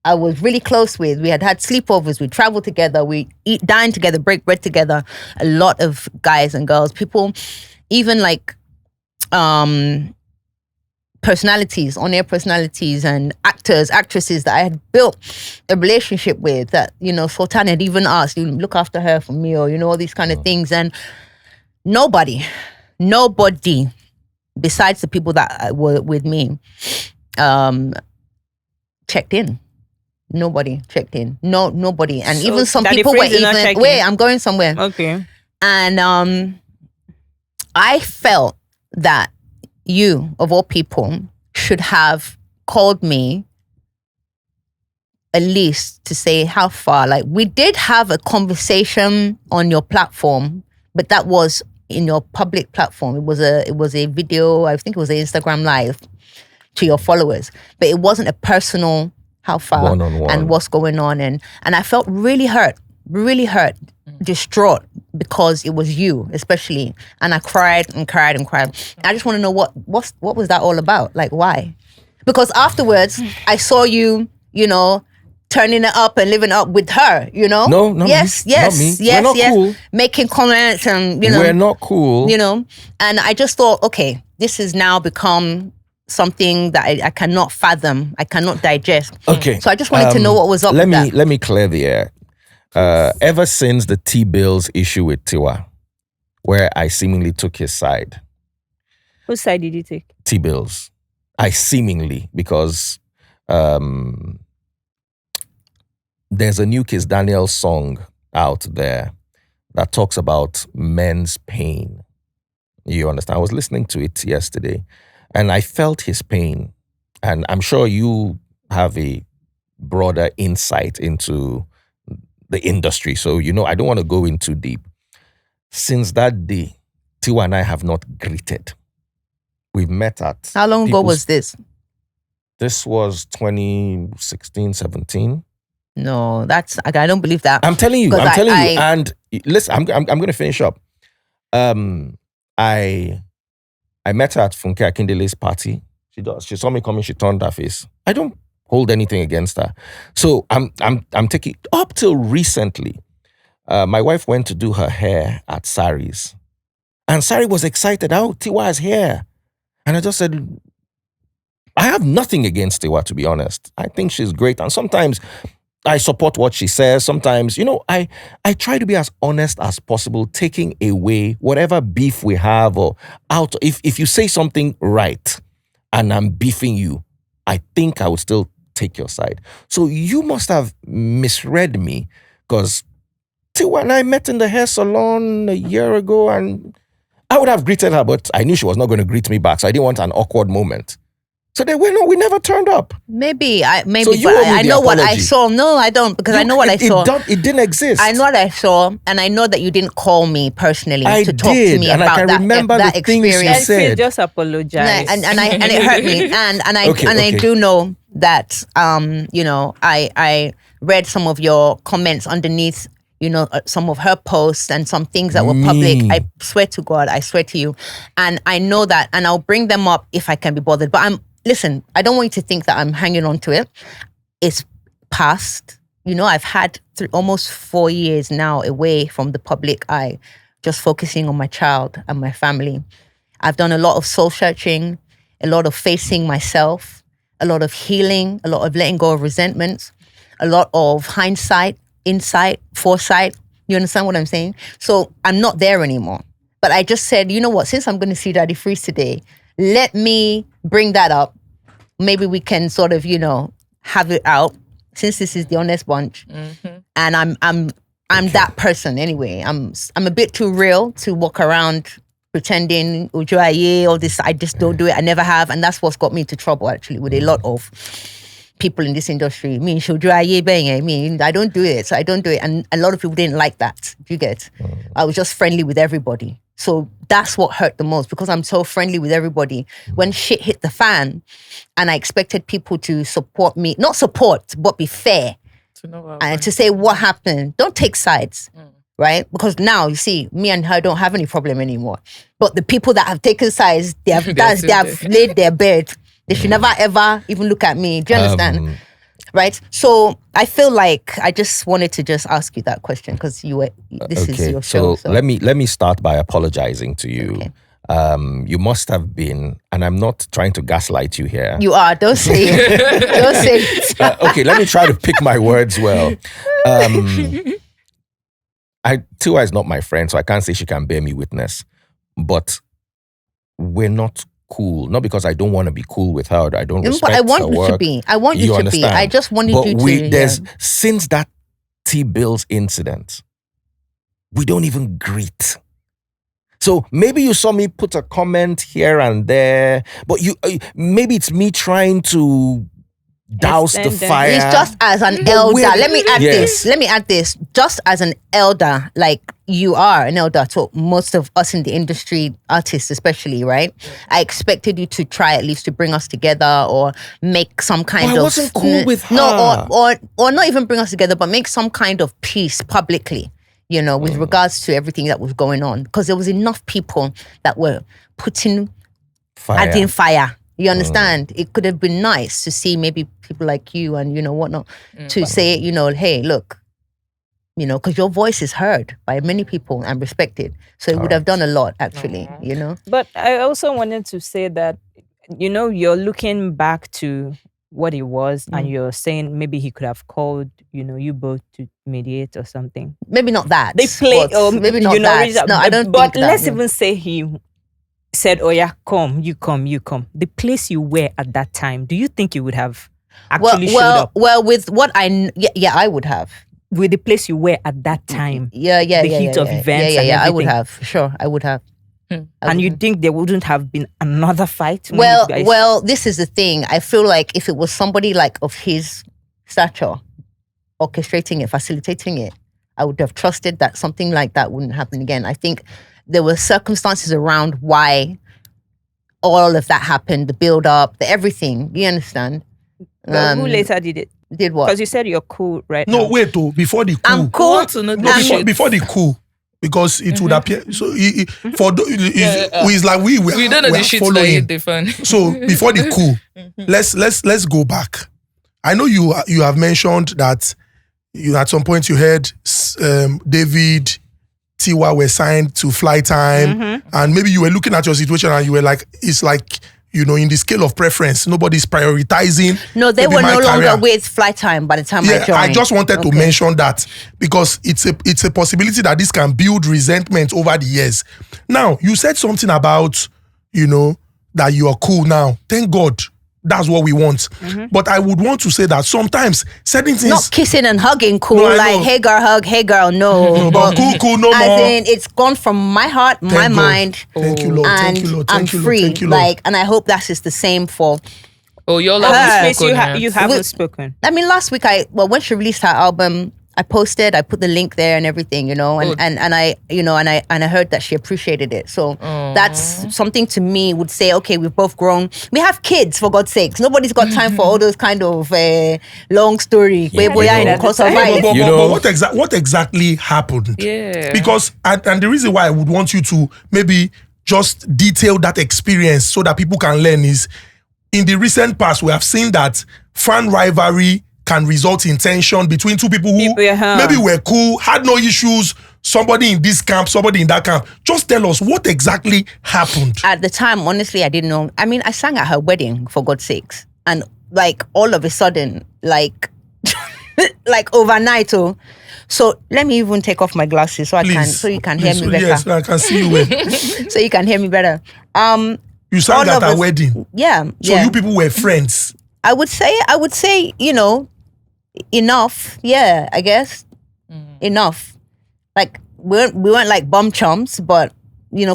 I was really close with. We had sleepovers. We traveled together. We dine together, break bread together. A lot of guys and girls. People, even like personalities, on-air personalities and actors, actresses that I had built a relationship with that, Sultan had even asked, you look after her for me or, all these kind of things. And nobody besides the people that were with me checked in. Nobody checked in. Nobody. And so even some people were even, wait, I'm going somewhere. Okay. And I felt that you, of all people, should have called me at least to say how far. Like, we did have a conversation on your platform, but that was in your public platform. It was a video, I think it was an Instagram live to your followers, but it wasn't a personal how far one-on-one. And what's going on. And I felt really hurt, distraught, because it was you, especially. And I cried and cried and cried. I just want to know what was that all about? Like, why? Because afterwards, I saw you, turning it up and living up with her, No, yes, not me. We're not cool. Making comments and, We're not cool. And I just thought, okay, this has now become something that I cannot fathom, I cannot digest. Okay. So I just wanted to know what was up with that. Let me clear the air. Ever since the T-bills issue with Tiwa, where I seemingly took his side. Whose side did you take? T-bills. I seemingly, because there's a new Kiss Daniel song out there that talks about men's pain. You understand? I was listening to it yesterday and I felt his pain. And I'm sure you have a broader insight into the industry. So, I don't want to go in too deep. Since that day, Tiwa and I have not greeted. We've met at... How long ago was this? This was 2016, 17. No, I don't believe that. I'm telling you. And listen, I'm going to finish up. I met her at Funke Akindele's party. She saw me coming. She turned her face. I don't hold anything against her. So I'm taking up till recently. My wife went to do her hair at Sari's, and Sari was excited. Oh, Tiwa is here, and I just said, I have nothing against Tiwa, to be honest. I think she's great, and sometimes I support what she says. Sometimes, I try to be as honest as possible, taking away whatever beef we have or out. If you say something right and I'm beefing you, I think I would still take your side. So you must have misread me, because Tiwa and I met in the hair salon a year ago, and I would have greeted her, but I knew she was not going to greet me back. So I didn't want an awkward moment. So we never turned up. Maybe, so you but owe me I the know what I apology. saw. No, I don't, because I know what I saw. It didn't exist. I know what I saw, and I know that you didn't call me personally to talk to me and about I can that, remember that the things you experience. And said. she just apologized. And it hurt me, and I Okay. do know that I read some of your comments underneath some of her posts and some things that were public. Me. I swear to God, I swear to you, and I know that, and I'll bring them up if I can be bothered. But listen, I don't want you to think that I'm hanging on to it. It's past. I've had almost 4 years now away from the public eye, just focusing on my child and my family. I've done a lot of soul searching, a lot of facing myself, a lot of healing, a lot of letting go of resentments, a lot of hindsight, insight, foresight. You understand what I'm saying? So I'm not there anymore. But I just said, you know what, since I'm going to see Daddy Freeze today, let me bring that up. Maybe we can sort of, have it out, since this is the honest bunch. Mm-hmm. And I'm that person anyway. I'm a bit too real to walk around pretending Ujuaye, all this. I just don't do it. I never have. And that's what's got me into trouble, actually, with a lot of people in this industry. I don't do it. So I don't do it. And a lot of people didn't like that. Do you get? I was just friendly with everybody. So that's what hurt the most, because I'm so friendly with everybody. When shit hit the fan and I expected people to support me, not support, but be fair. To say what happened. Don't take sides, right? Because now, you see, me and her don't have any problem anymore. But the people that have taken sides, they have laid their bed. They should never, ever even look at me. Do you understand? Right? So I feel like I just wanted to just ask you that question, because this is your show. So let me start by apologizing to you. Okay. You must have been, and I'm not trying to gaslight you here. You are. Don't say it. Don't say it. Okay, let me try to pick my words well. Tiwa is not my friend, so I can't say she can bear me witness. But we're not cool. Not because I don't want to be cool with her. Or I don't respect I want her you work. to be. I want you to understand? be. I just wanted But you to. Since that T-Bills incident, we don't even greet. So maybe you saw me put a comment here and there, but maybe it's me trying to douse the fire. It's just as an elder. Let me add Yes. this. Just as an elder, like you are an elder to most of us in the industry, artists especially, right? I expected you to try at least to bring us together, or make some kind of. I wasn't cool with her. No, or not even bring us together, but make some kind of peace publicly. With regards to everything that was going on, because there was enough people that were adding fire. You understand? It could have been nice to see maybe people like you and whatnot to say, hey, look, because your voice is heard by many people and respected. So it would have done a lot, actually. But I also wanted to say that, you're looking back to what it was, and you're saying maybe he could have called, you both to mediate or something. Maybe not that. They played, or maybe not that. No, I don't. But think let's that, even say he said, "Oh yeah, you come." The place you were at that time, do you think you would have actually showed up? Well, with what I would have. With the place you were at that time, the heat of events, and I would everything. have. Sure, I would have. And you think there wouldn't have been another fight? Well, this is the thing. I feel like if it was somebody like of his stature, orchestrating it, facilitating it, I would have trusted that something like that wouldn't happen again. I think there were circumstances around why all of that happened, the build up, the everything. You understand? But who later did it? Did what? Because you said you're cool right now. No, wait, before the coup. I'm cool. Want to know the shit. Before the coup. Because it would appear, so it's like we don't know the shit that following. they fun. So before the coup, let's go back. I know you have mentioned that at some point you heard David, Tiwa were signed to Fly Time, and maybe you were looking at your situation and you were like, it's like in the scale of preference, nobody's prioritizing. No, they maybe were my no longer career. with Flight Time by the time I Yeah, joined. I just wanted to mention that because it's a possibility that this can build resentment over the years. Now, you said something about, that you are cool now. Thank God. That's what we want. But I would want to say that sometimes certain things... Not kissing and hugging cool, No, I like, know. hey girl, hug, hey girl, no. but cool, no as more. in, it's gone from my heart, my Thank God. mind, Thank you, Lord. and Thank you, Lord. I'm Thank you, Lord. free. Thank you, Lord. Like, and I hope that is the same for... Oh, y'all At haven't this place, spoken you yet. haven't spoken. I mean, last week, when she released her album, I put the link there and everything, and I heard that she appreciated it. So that's something to me would say, okay, we've both grown. We have kids, for God's sakes. Nobody's got time for all those kind of long story. Yeah, But what exactly happened? Yeah. Because and the reason why I would want you to maybe just detail that experience so that people can learn is, in the recent past, we have seen that fan rivalry can result in tension between two people who maybe were cool, had no issues, somebody in this camp, somebody in that camp. Just tell us what exactly happened. At the time, honestly, I didn't know. I mean, I sang at her wedding, for God's sakes. And like all of a sudden, like overnight, so let me even take off my glasses so you can hear me better. Yes, I can see you well. So you can hear me better. You sang at her wedding. Yeah. So you people were friends. I would say, enough. Yeah, I guess. Enough. Like, we weren't like bum chumps, but,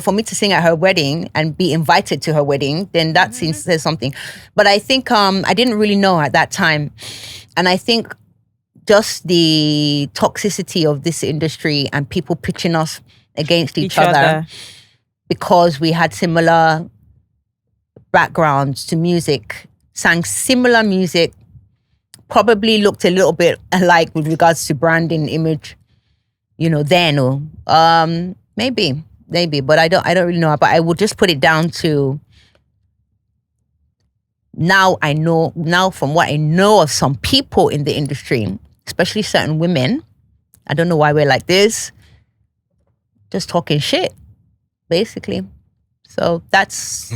for me to sing at her wedding and be invited to her wedding, then that says something. But I think I didn't really know at that time. And I think just the toxicity of this industry and people pitching us against each other because we had similar backgrounds to music, sang similar music, probably looked a little bit alike with regards to branding, image, then maybe, but I don't really know. But I would just put it down to now from what I know of some people in the industry, especially certain women, I don't know why we're like this, just talking shit, basically. So that's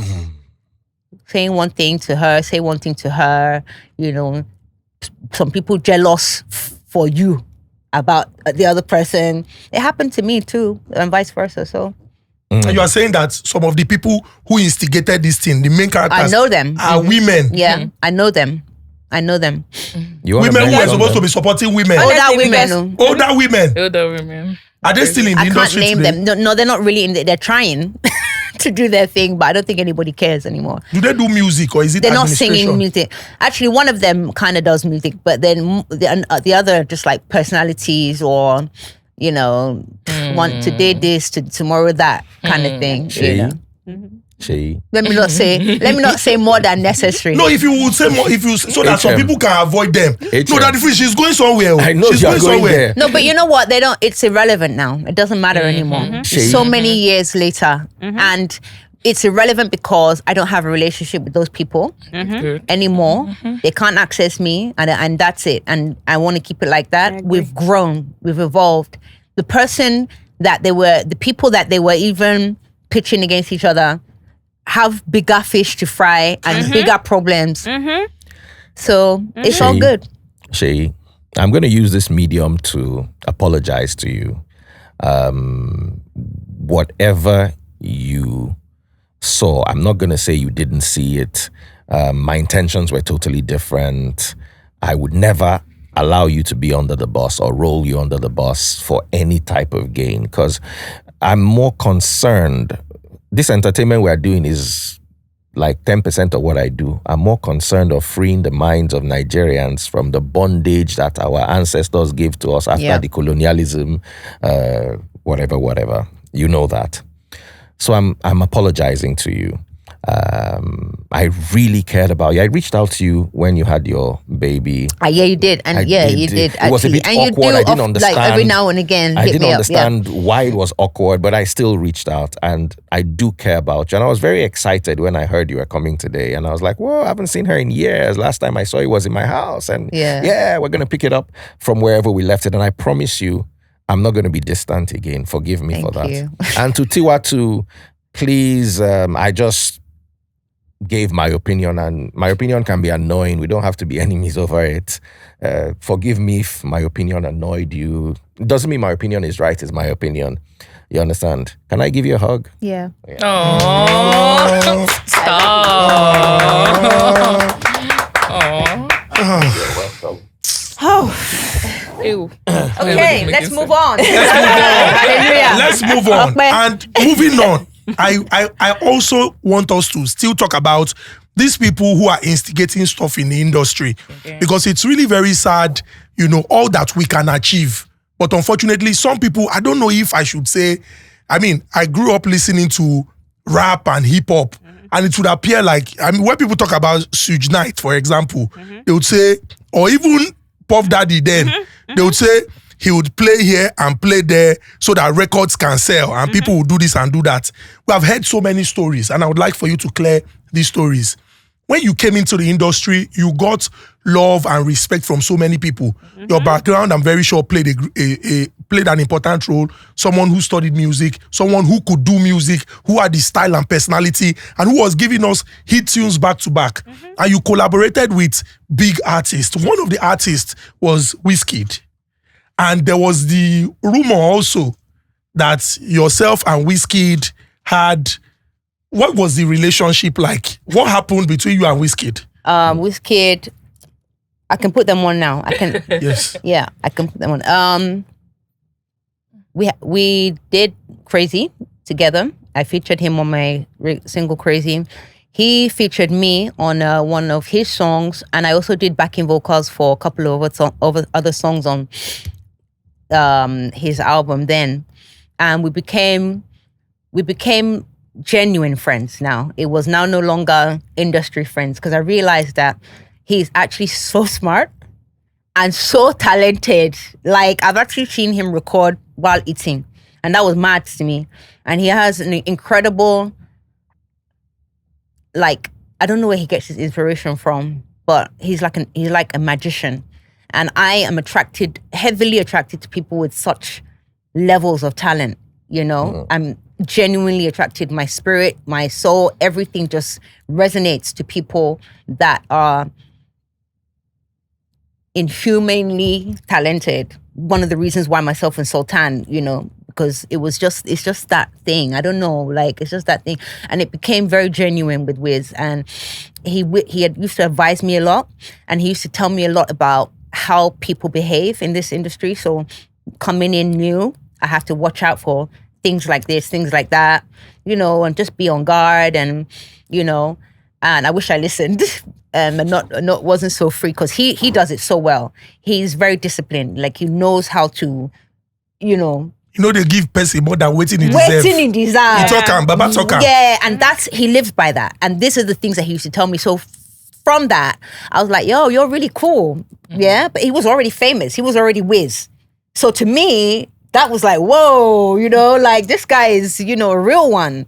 saying one thing to her, say one thing to her, some people jealous for you about the other person. It happened to me too, and vice versa. So And you are saying that some of the people who instigated this thing, the main characters, I know them. are women. Yeah, I know them. Women who are supposed to be supporting women. Older women. Older women. Older women. Are they still in the I can't industry name today? them. No, they're not really in. They're trying to do their thing, but I don't think anybody cares anymore. Do they do music or is it They're not administration? singing music. Actually, one of them kind of does music, but then the other just like personalities or, want today this, to tomorrow that kind of thing. Seyi. Seyi. Let me not say more than necessary. No, if you would say more, so that some people can avoid them. No, that the she's going somewhere. I know she's you're going there. No, but you know what? It's irrelevant now. It doesn't matter anymore. So many years later. And it's irrelevant because I don't have a relationship with those people anymore. They can't access me and that's it. And I want to keep it like that. We've grown. We've evolved. The people that they were even pitching against each other have bigger fish to fry and bigger problems. So it's all good. Seyi, I'm going to use this medium to apologize to you. Whatever you saw, I'm not going to say you didn't see it. My intentions were totally different. I would never allow you to be under the bus or roll you under the bus for any type of gain, because I'm more concerned. This entertainment we are doing is like 10% of what I do. I'm more concerned of freeing the minds of Nigerians from the bondage that our ancestors gave to us after the colonialism, whatever. You know that. So I'm apologizing to you. I really cared about you. I reached out to you when you had your baby. Yeah, you did. And you did. It was a bit and awkward. I didn't understand. Like every now and again, I didn't me understand up. why it was awkward, but I still reached out and I do care about you. And I was very excited when I heard you were coming today. And I was like, whoa, I haven't seen her in years. Last time I saw you was in my house. And we're going to pick it up from wherever we left it. And I promise you, I'm not going to be distant again. Forgive me for that. You. And to Tiwa too, please, gave my opinion, and my opinion can be annoying. We don't have to be enemies over it. Forgive me if my opinion annoyed you. It doesn't mean my opinion is right. It's my opinion. You understand? Can I give you a hug? Yeah. Oh, stop. You're welcome. Oh. Ew. Okay, let's move on. Let's move on. And moving on, I also want us to still talk about these people who are instigating stuff in the industry, because it's really very sad, all that we can achieve. But unfortunately, some people, I don't know if I should say, I grew up listening to rap and hip hop, and it would appear like, when people talk about Suge Knight, for example, they would say, or even Puff Daddy then, they would say he would play here and play there so that records can sell and people will do this and do that. We have heard so many stories, and I would like for you to clear these stories. When you came into the industry, you got love and respect from so many people. Your background, I'm very sure, played an important role. Someone who studied music, someone who could do music, who had the style and personality, and who was giving us hit tunes back to back. And you collaborated with big artists. One of the artists was Wizkid. And there was the rumor also that yourself and Wizkid had... What was the relationship like? What happened between you and Wizkid? Wizkid, I can put them on now. I can. Yes. Yeah, I can put them on. We did Crazy together. I featured him on my single Crazy. He featured me on one of his songs, and I also did backing vocals for a couple of other songs on his album then. And we became genuine friends now. It was now no longer industry friends, because I realized that he's actually so smart and so talented. Like, I've actually seen him record while eating, and that was mad to me. And he has an incredible, like, I don't know where he gets his inspiration from, but he's like a magician. And I am heavily attracted to people with such levels of talent, I'm genuinely attracted. My spirit, my soul, everything just resonates to people that are inhumanely talented. One of the reasons why myself and Sultan, because it's just that thing. I don't know, it's just that thing. And it became very genuine with Wiz. And he used to advise me a lot, and he used to tell me a lot about how people behave in this industry. So coming in new, I have to watch out for things like this, things like that, and just be on guard, and and I wish I listened and not wasn't so free, because he does it so well. He's very disciplined. Like, he knows how to, they give person more than waiting in deserve. Waiting in deserve. Baba talk. Yeah, and he lives by that. And this is the things that he used to tell me. So from that, I was like, yo, you're really cool. Yeah, but he was already famous. He was already Wiz. So to me, that was like, whoa, this guy is, a real one.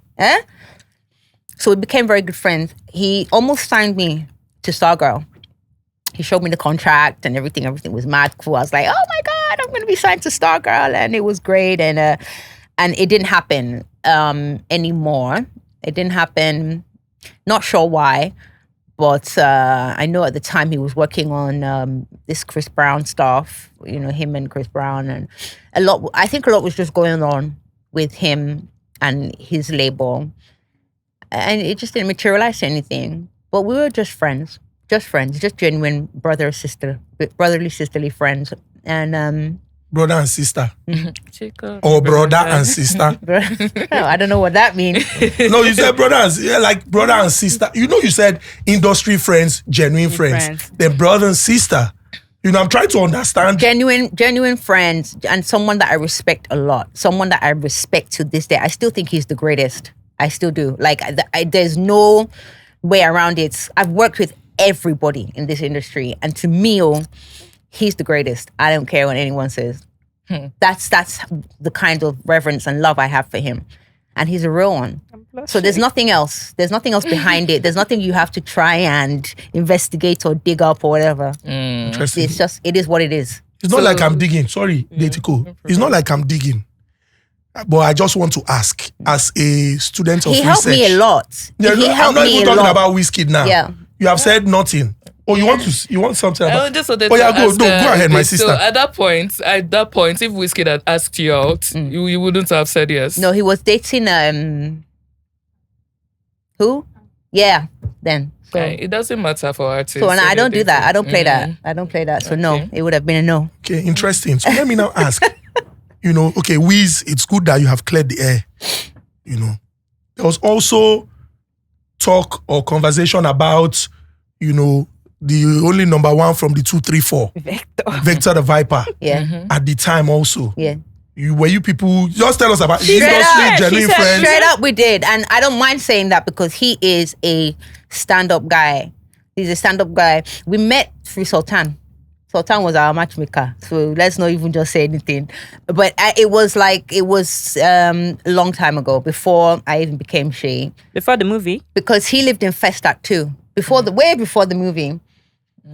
So we became very good friends. He almost signed me to Stargirl. He showed me the contract and everything. Everything was mad cool. I was like, oh my God, I'm going to be signed to Stargirl. And it was great. And it didn't happen anymore. It didn't happen. Not sure why. But I know at the time he was working on this Chris Brown stuff, him and Chris Brown, and I think a lot was just going on with him and his label. And it just didn't materialize to anything. But we were just friends, just genuine brotherly, sisterly friends. And brother and sister. Or brother and sister. I don't know what that means. No, you said brother and sister. You said industry friends, genuine friends. Then brother and sister. I'm trying to understand. Genuine friends, and someone that I respect a lot. Someone that I respect to this day. I still think he's the greatest. I still do. There's no way around it. I've worked with everybody in this industry, and to me, he's the greatest. I don't care what anyone says. That's the kind of reverence and love I have for him. And he's a real one. So there's nothing else. There's nothing else behind it. There's nothing you have to try and investigate or dig up or whatever. Interesting. It is what it is. It's not like I'm digging. Sorry, Detiko. It's not like I'm digging. But I just want to ask, as a student of He research. helped me a lot. Yeah, He I'm helped not me even a talking lot. about Wizkid now. Yeah. You have said nothing. Oh, you want something I about? just wanted Oh to yeah, go ask, ahead, my okay, sister. So at that point, if Wizkid had asked you out, you wouldn't have said yes. No, he was dating who? Yeah, then. So, Okay, it doesn't matter for artists. so and I don't do that. I don't play that. Mm. I don't play that. So no, Okay. it would have been a no. Okay, interesting. So let me now ask. Okay, Wiz, it's good that you have cleared the air. There was also talk or conversation about, the only number one from the 2, 3, 4, Vector the Viper. Yeah. At the time also. Yeah. Were you people, just tell us about the Straight industry, up. genuine She said friends. Straight up, we did. And I don't mind saying that because he is a stand-up guy. He's a stand-up guy. We met through Sultan. Sultan was our matchmaker. So let's not even just say anything. But it was a long time ago, before I even became Shay. Before the movie. Because he lived in Festac too. Way before the movie.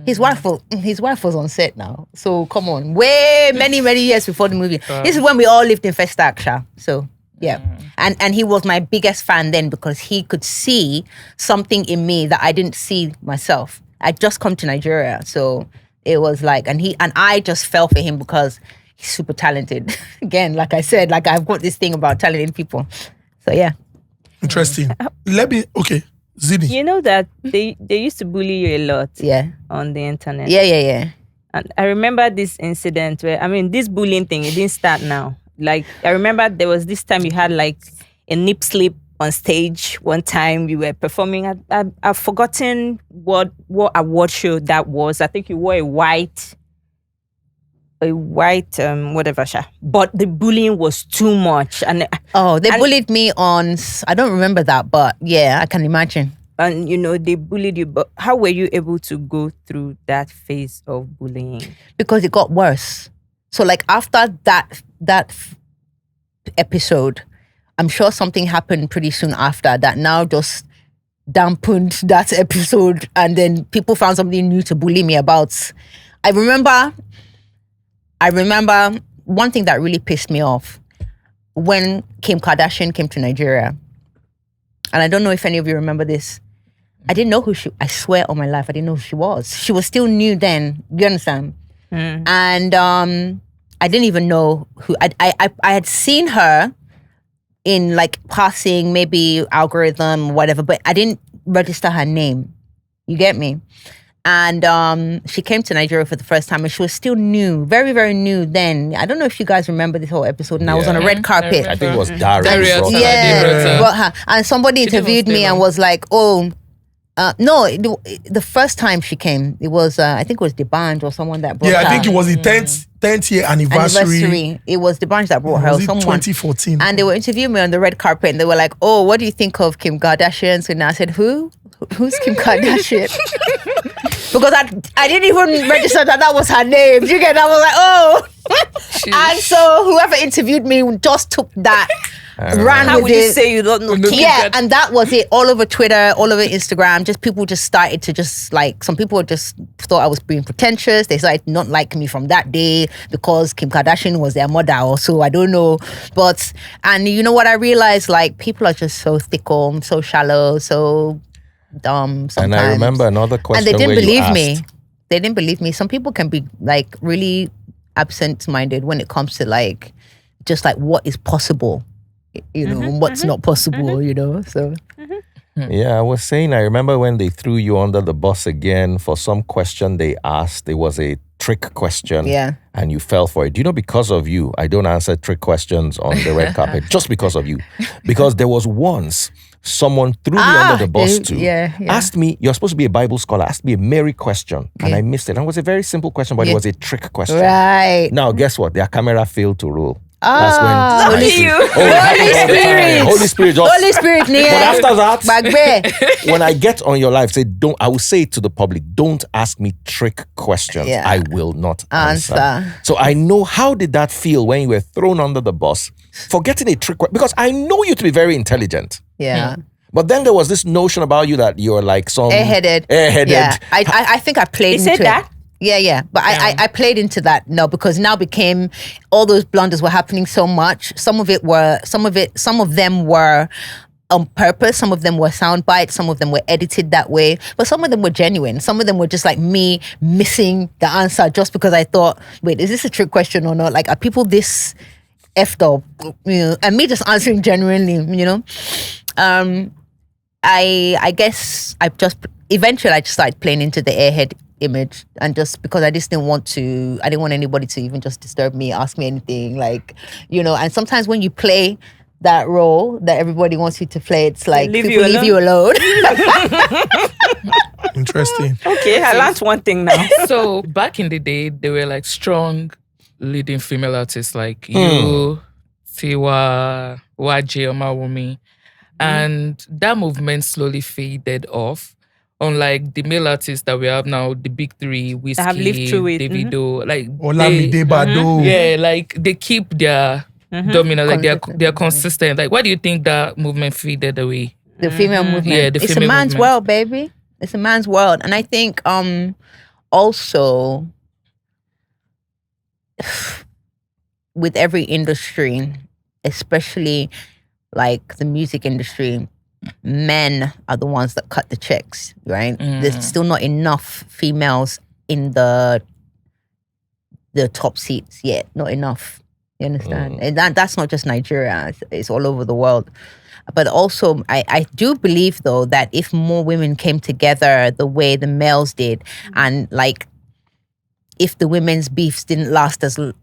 His wife was on set now. So come on. Many years before the movie. This is when we all lived in Festac, Sha. So yeah. And he was my biggest fan then because he could see something in me that I didn't see myself. I'd just come to Nigeria. So it was like, and I just fell for him because he's super talented. Again, like I said, like I've got this thing about talented people. So yeah. Interesting. Okay. Zidi. You know that they used to bully you a lot. Yeah. On the internet. Yeah. And I remember this incident where, this bullying thing, it didn't start now. Like, I remember there was this time you had like a nip slip on stage one time. You were performing. I've forgotten what award show that was. I think you wore a white whatever, Sha. But the bullying was too much. And they bullied me on, I don't remember that, but yeah, I can imagine. And they bullied you. But how were you able to go through that phase of bullying? Because it got worse. So like after that episode, I'm sure something happened pretty soon after that now just dampened that episode, and then people found something new to bully me about. I remember one thing that really pissed me off when Kim Kardashian came to Nigeria. And I don't know if any of you remember this. I didn't know I swear on my life, I didn't know who she was. She was still new then, you understand? And I didn't even know who, I had seen her in like passing, maybe algorithm, whatever, but I didn't register her name. You get me? And she came to Nigeria for the first time and she was still new, very, very new then. I don't know if you guys remember this whole episode. And I was on a red carpet. I think it was Darius. Darius. Yeah, brought her. And somebody interviewed me and was like, no, the first time she came, it was, I think it was D'banj or someone that brought her. Yeah, I think it was the 10th year anniversary. It was D'banj that brought her. Was it someone. 2014? And they were interviewing me on the red carpet and they were like, oh, what do you think of Kim Kardashian? So now I said, who? Who's Kim Kardashian? Because I didn't even register that was her name. You get that? I was like, oh. And so whoever interviewed me just took that, ran How with would you it. say you don't know? Yeah, and that was it. All over Twitter, all over Instagram, people just started to some people just thought I was being pretentious. They started not liking me from that day because Kim Kardashian was their mother or so. I don't know. And you know what I realized? Like, people are just so fickle, so shallow, so dumb sometimes. And I remember another question and they didn't where you believe me. asked- They didn't believe me. Some people can be like really absent-minded when it comes to like just like what is possible, and what's not possible, so Yeah, I was saying, I remember when they threw you under the bus again for some question they asked. It was a trick question. Yeah. And you fell for it. Do you know, because of you, I don't answer trick questions on the red carpet, just because of you. Because there was once someone threw me under the bus too. Asked me, you're supposed to be a Bible scholar, asked me a Mary question, and I missed it. And it was a very simple question, but it was a trick question. right. Now, guess what? Their camera failed to roll. Holy Spirit. Holy Spirit just. Holy Spirit, But after that, Bagbe. when I get on your live, I will say it to the public, don't ask me trick questions. Yeah. I will not answer. Answer. So I know, how did that feel when you were thrown under the bus for getting a trick question? Because I know you to be very intelligent. Yeah. But then there was this notion about you that you're like some Airheaded. Airheaded. Yeah. I think I played He into said that? Yeah. But I played into that. No, because now became all those blunders were happening so much. Some of them were on purpose. Some of them were sound bites. Some of them were edited that way. But some of them were genuine. Some of them were just like me missing the answer just because I thought, wait, is this a trick question or not? Like, are people this effed up? You know, and me just answering genuinely, you know? I guess eventually I just started playing into the airhead image, and just because I didn't want anybody to even just disturb me, ask me anything, like, you know. And sometimes when you play that role that everybody wants you to play, it's like Leave people leave you alone. Interesting. Okay, I learned one thing now. So back in the day, there were like strong leading female artists like you, Tiwa, Waje, Omawumi. And that movement slowly faded off. Unlike the male artists that we have now, the big three, Whiskey, have lived through it. Davido, like Olamide Bado. yeah, like they keep their dominant, like they're consistent. Like, why do you think that movement faded away? The female movement. Yeah, the it's female a man's movement. world, baby. It's a man's world. And I think also with every industry, especially like the music industry, men are the ones that cut the checks, right? There's still not enough females in the top seats yet. Not enough. You understand? And that's not just Nigeria. It's all over the world. But also, I do believe, though, that if more women came together the way the males did, and like, if the women's beefs didn't last as long,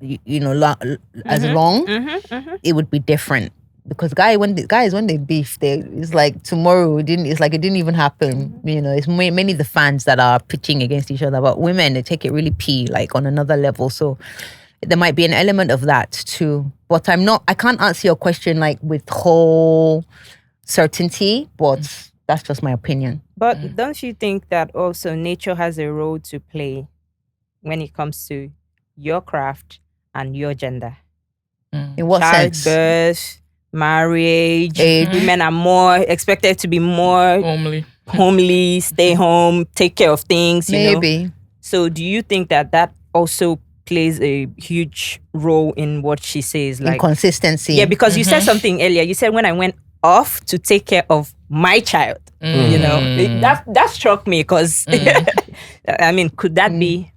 it would be different. Because guys, when they beef, it's like tomorrow it didn't even happen. You know, it's mainly the fans that are pitching against each other. But women, they take it really like on another level. So there might be an element of that too. But I can't answer your question like with whole certainty, but that's just my opinion. But don't you think that also nature has a role to play when it comes to your craft and your gender? In what sense? Childbirth, marriage, Age. women are more expected to be more homely, stay home, take care of things, you know? Maybe. So do you think that also plays a huge role in what she says? Like Inconsistency. Yeah, because you said something earlier. You said when I went off to take care of my child, you know, that struck me because, I mean, could that be?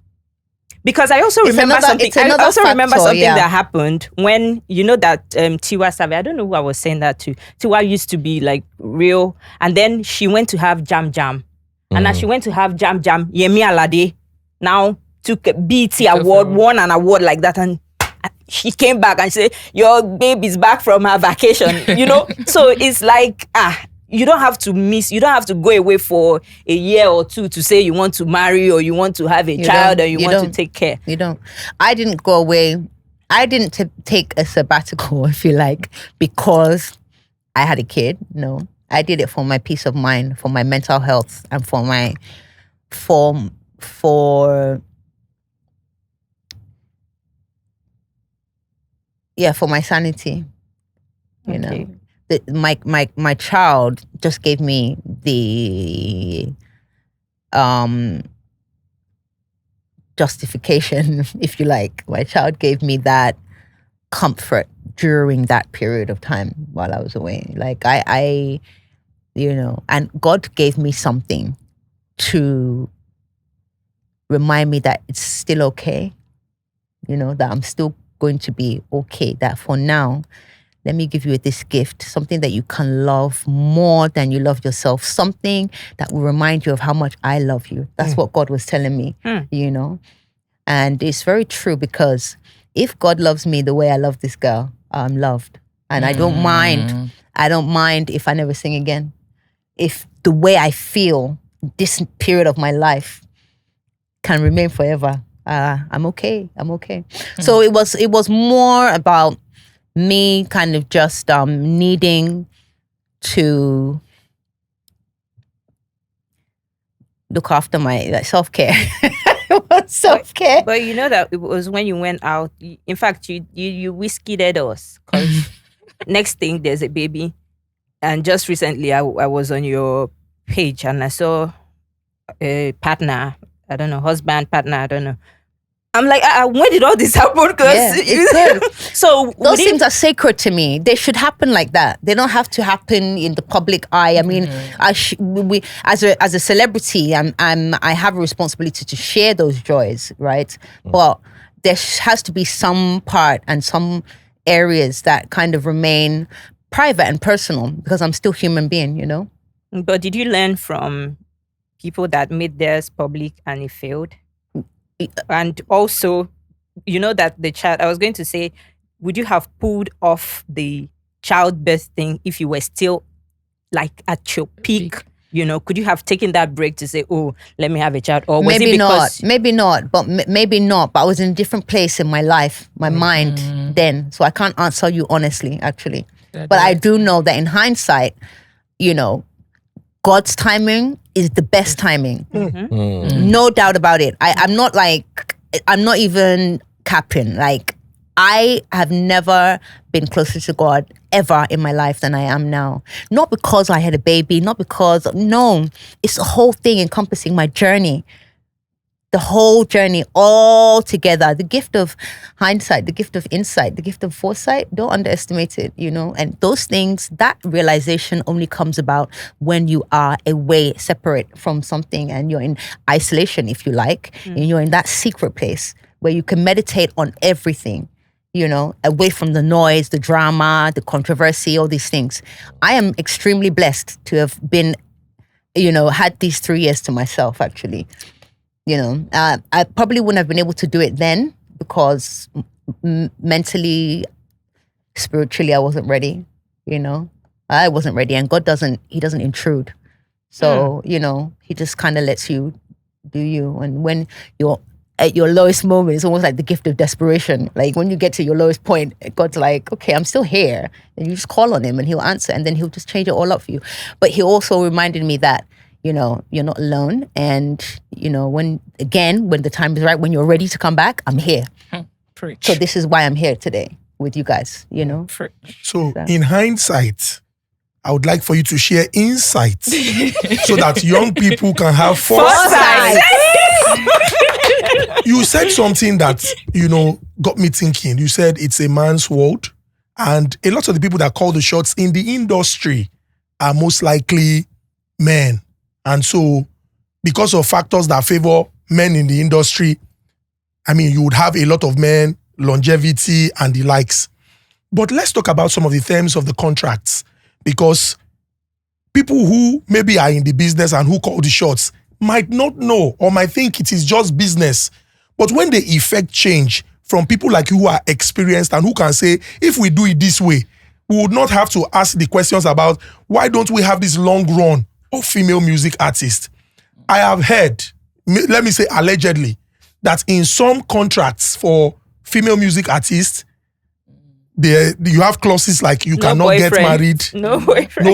Because I also remember something. That happened when, you know, that Tiwa Savage, I don't know who I was saying that to. Tiwa used to be like real, and then she went to have Jam Jam, and as she went to have Jam Jam, Yemi Alade now took a BET award, won an award like that, and she came back and said, "Your baby's back from her vacation," you know. So it's like you don't have to go away for a year or two to say you want to marry or you want to have a child or you want to take care. You don't. I didn't go away. I didn't take a sabbatical, if you like, because I had a kid. No, I did it for my peace of mind, for my mental health, and for my sanity. You know. My child just gave me the justification, if you like. My child gave me that comfort during that period of time while I was away. Like I you know, and God gave me something to remind me that it's still okay. You know, that I'm still going to be okay. That for now, let me give you this gift, something that you can love more than you love yourself, something that will remind you of how much I love you. That's what God was telling me, you know. And it's very true, because if God loves me the way I love this girl, I'm loved. And I don't mind if I never sing again. If the way I feel this period of my life can remain forever, I'm okay. So it was more about me kind of just needing to look after my self-care. Self-care. But you know that it was when you went out. In fact, you whiskeyed us, because next thing there's a baby. And just recently I was on your page and I saw a partner I don't know, husband, partner, I don't know. I'm like, when did all this happen? Yeah, it could. So Those things are sacred to me. They should happen like that. They don't have to happen in the public eye. I mean, we as a celebrity, I have a responsibility to share those joys, right? But there has to be some part and some areas that kind of remain private and personal because I'm still human being, you know? But did you learn from people that made theirs public and it failed? And also, you know that the child, I was going to say, would you have pulled off the childbirth thing if you were still like at your peak? You know, could you have taken that break to say, oh, let me have a child? Or was maybe it because... maybe not, but maybe not. But I was in a different place in my life, my mind then. So I can't answer you honestly, actually. But I do know that in hindsight, you know, God's timing is the best timing. No doubt about it. I'm not even capping. Like, I have never been closer to God ever in my life than I am now. Not because I had a baby, not because, no. It's the whole thing encompassing my journey. The whole journey all together. The gift of hindsight, the gift of insight, the gift of foresight, don't underestimate it, you know? And those things, that realization only comes about when you are away, separate from something and you're in isolation, if you like. And you're in that secret place where you can meditate on everything, you know, away from the noise, the drama, the controversy, all these things. I am extremely blessed to have been, you know, had these 3 years to myself, actually. You know, I probably wouldn't have been able to do it then because mentally, spiritually, I wasn't ready. You know, I wasn't ready, and God doesn't intrude. So, you know, he just kind of lets you do you. And when you're at your lowest moment, it's almost like the gift of desperation. Like when you get to your lowest point, God's like, okay, I'm still here. And you just call on him and he'll answer, and then he'll just change it all up for you. But he also reminded me that, you know, you're not alone. And, you know, when the time is right, when you're ready to come back, I'm here. Preach. So this is why I'm here today with you guys, you know. Preach. So in hindsight, I would like for you to share insights so that young people can have foresight. You said something that, you know, got me thinking. You said it's a man's world, and a lot of the people that call the shots in the industry are most likely men. And so, because of factors that favor men in the industry, I mean, you would have a lot of men, longevity, and the likes. But let's talk about some of the terms of the contracts, because people who maybe are in the business and who call the shots might not know or might think it is just business. But when they effect change from people like you who are experienced and who can say, if we do it this way, we would not have to ask the questions about why don't we have this long run of female music artists. I have heard, let me say allegedly, that in some contracts for female music artists, you have clauses like you cannot get married, no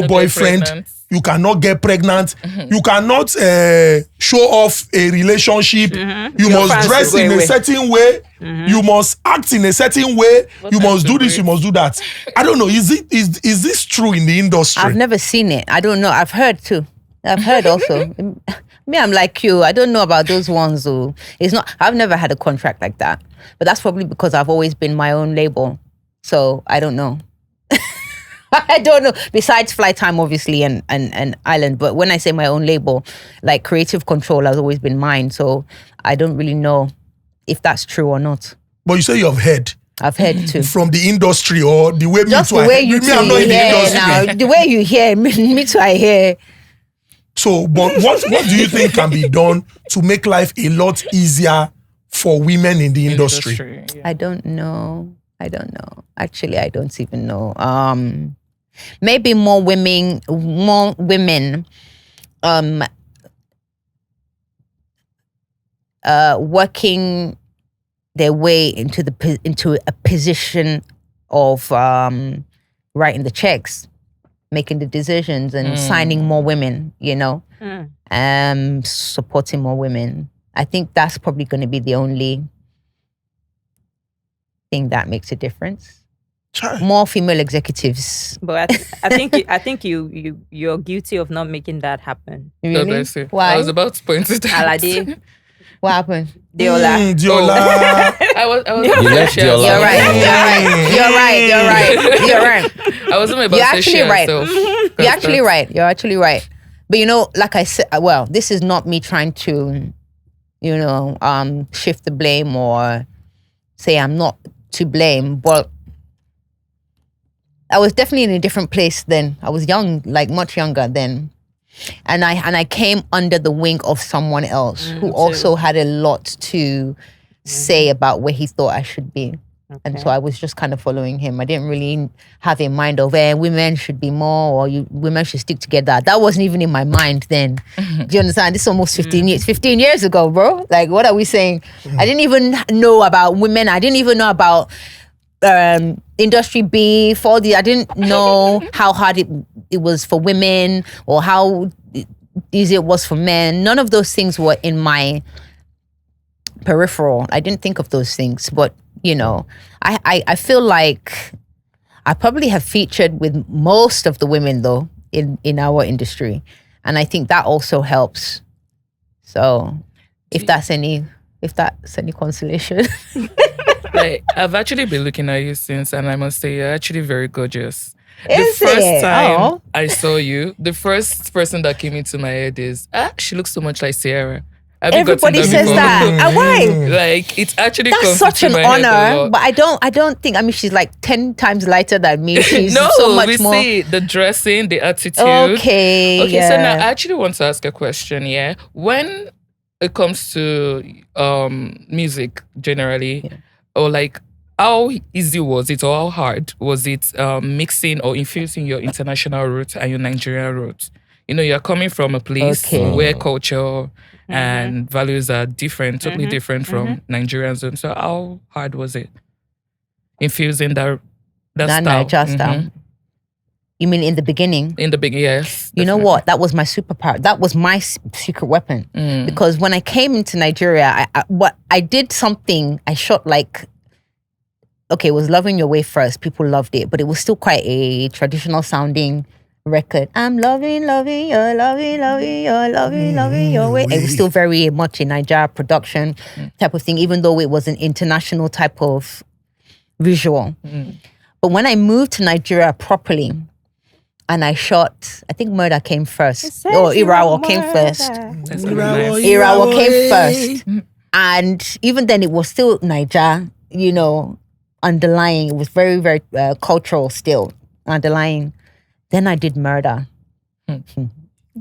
boyfriend, you cannot get pregnant, you cannot show off a relationship, you must dress in a certain way, you must act in a certain way, you must do this, you must do that. I don't know, is this true in the industry? I've never seen it. I don't know. I've heard too. I've heard also. Me, I'm like you. I don't know about those ones though. I've never had a contract like that. But that's probably because I've always been my own label. So I don't know. I don't know. Besides Flight Time, obviously, and Island. But when I say my own label, like creative control has always been mine. So I don't really know if that's true or not. But you say you have heard. I've heard too. From the industry or the way just me the too. way you I'm not in the industry. Now, the way you hear, me too, I hear. So, but what do you think can be done to make life a lot easier for women in the industry? Yeah. I don't know. Actually, I don't even know. Maybe more women working their way into a position of writing the checks, making the decisions, and signing more women, you know, supporting more women. I think that's probably going to be the only thing that makes a difference. More female executives. But I think you're guilty of not making that happen. Really? Why? Why? I was about to point it out. Alade, What happened? Diola. Diola. I was You left share Diola. You're right. I wasn't about You're to actually share right. myself. You're actually right. You're actually right. But like I said, well, this is not me trying to, shift the blame or say I'm not to blame, but I was definitely in a different place then. I was young, like much younger then. And I came under the wing of someone else who also had a lot to say about where he thought I should be. And so I was just kind of following him. I didn't really have a mind of women should be more or women should stick together. That wasn't even in my mind then. Do you understand? This is almost 15 years ago, bro. Like, what are we saying? I didn't even know about women. I didn't even know about industry beef, I didn't know how hard it was for women or how easy it was for men. None of those things were in my peripheral. I didn't think of those things, but I feel like I probably have featured with most of the women though in our industry, and I think that also helps. So if that's any consolation. Like, I've actually been looking at you since, and I must say, you're actually very gorgeous. Is the first it? time Oh. I saw you, the first person that came into my head is, she looks so much like Sierra. Have you gotten Everybody that says before? that. And why? Like, it's actually That's comes such into an my head a honor, lot. but I don't think. I mean, she's like 10 times lighter than me. She's No, so much we more. see the dressing, the attitude. Okay, Okay, so now yeah. I actually want to ask a question. Yeah, when it comes to music generally, or like, how easy was it, or how hard was it mixing or infusing your international roots and your Nigerian roots? You're coming from a place where culture and values are different, totally different from Nigerians. And so how hard was it infusing that style? Niger style. You mean in the beginning? In the beginning, yes. You know what? That was my superpower. That was my secret weapon. Because when I came into Nigeria, I did something. I shot like, it was Loving Your Way first. People loved it, but it was still quite a traditional sounding record. I'm loving your way. It was still very much a Nigeria production type of thing, even though it was an international type of visual. But when I moved to Nigeria properly, and I shot, I think Murder came first. Or Irawo came first. Irawo came first. And even then it was still Niger, underlying. It was very, very cultural still, underlying. Then I did Murder. And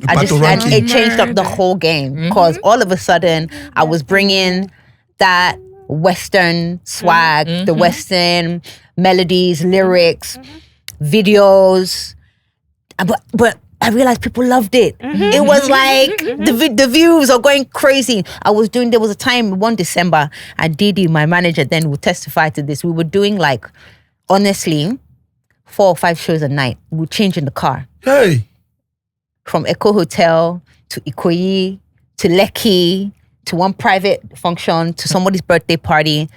it changed up the whole game because all of a sudden I was bringing that Western swag, the Western melodies, lyrics, videos. But I realized people loved it. It was like the views are going crazy. There was a time, 1 December, and Didi, my manager then, will testify to this. We were doing like, honestly, 4 or 5 shows a night. We would change in the car. Hey. From Echo Hotel to Ikoyi to Lekki to one private function to somebody's birthday party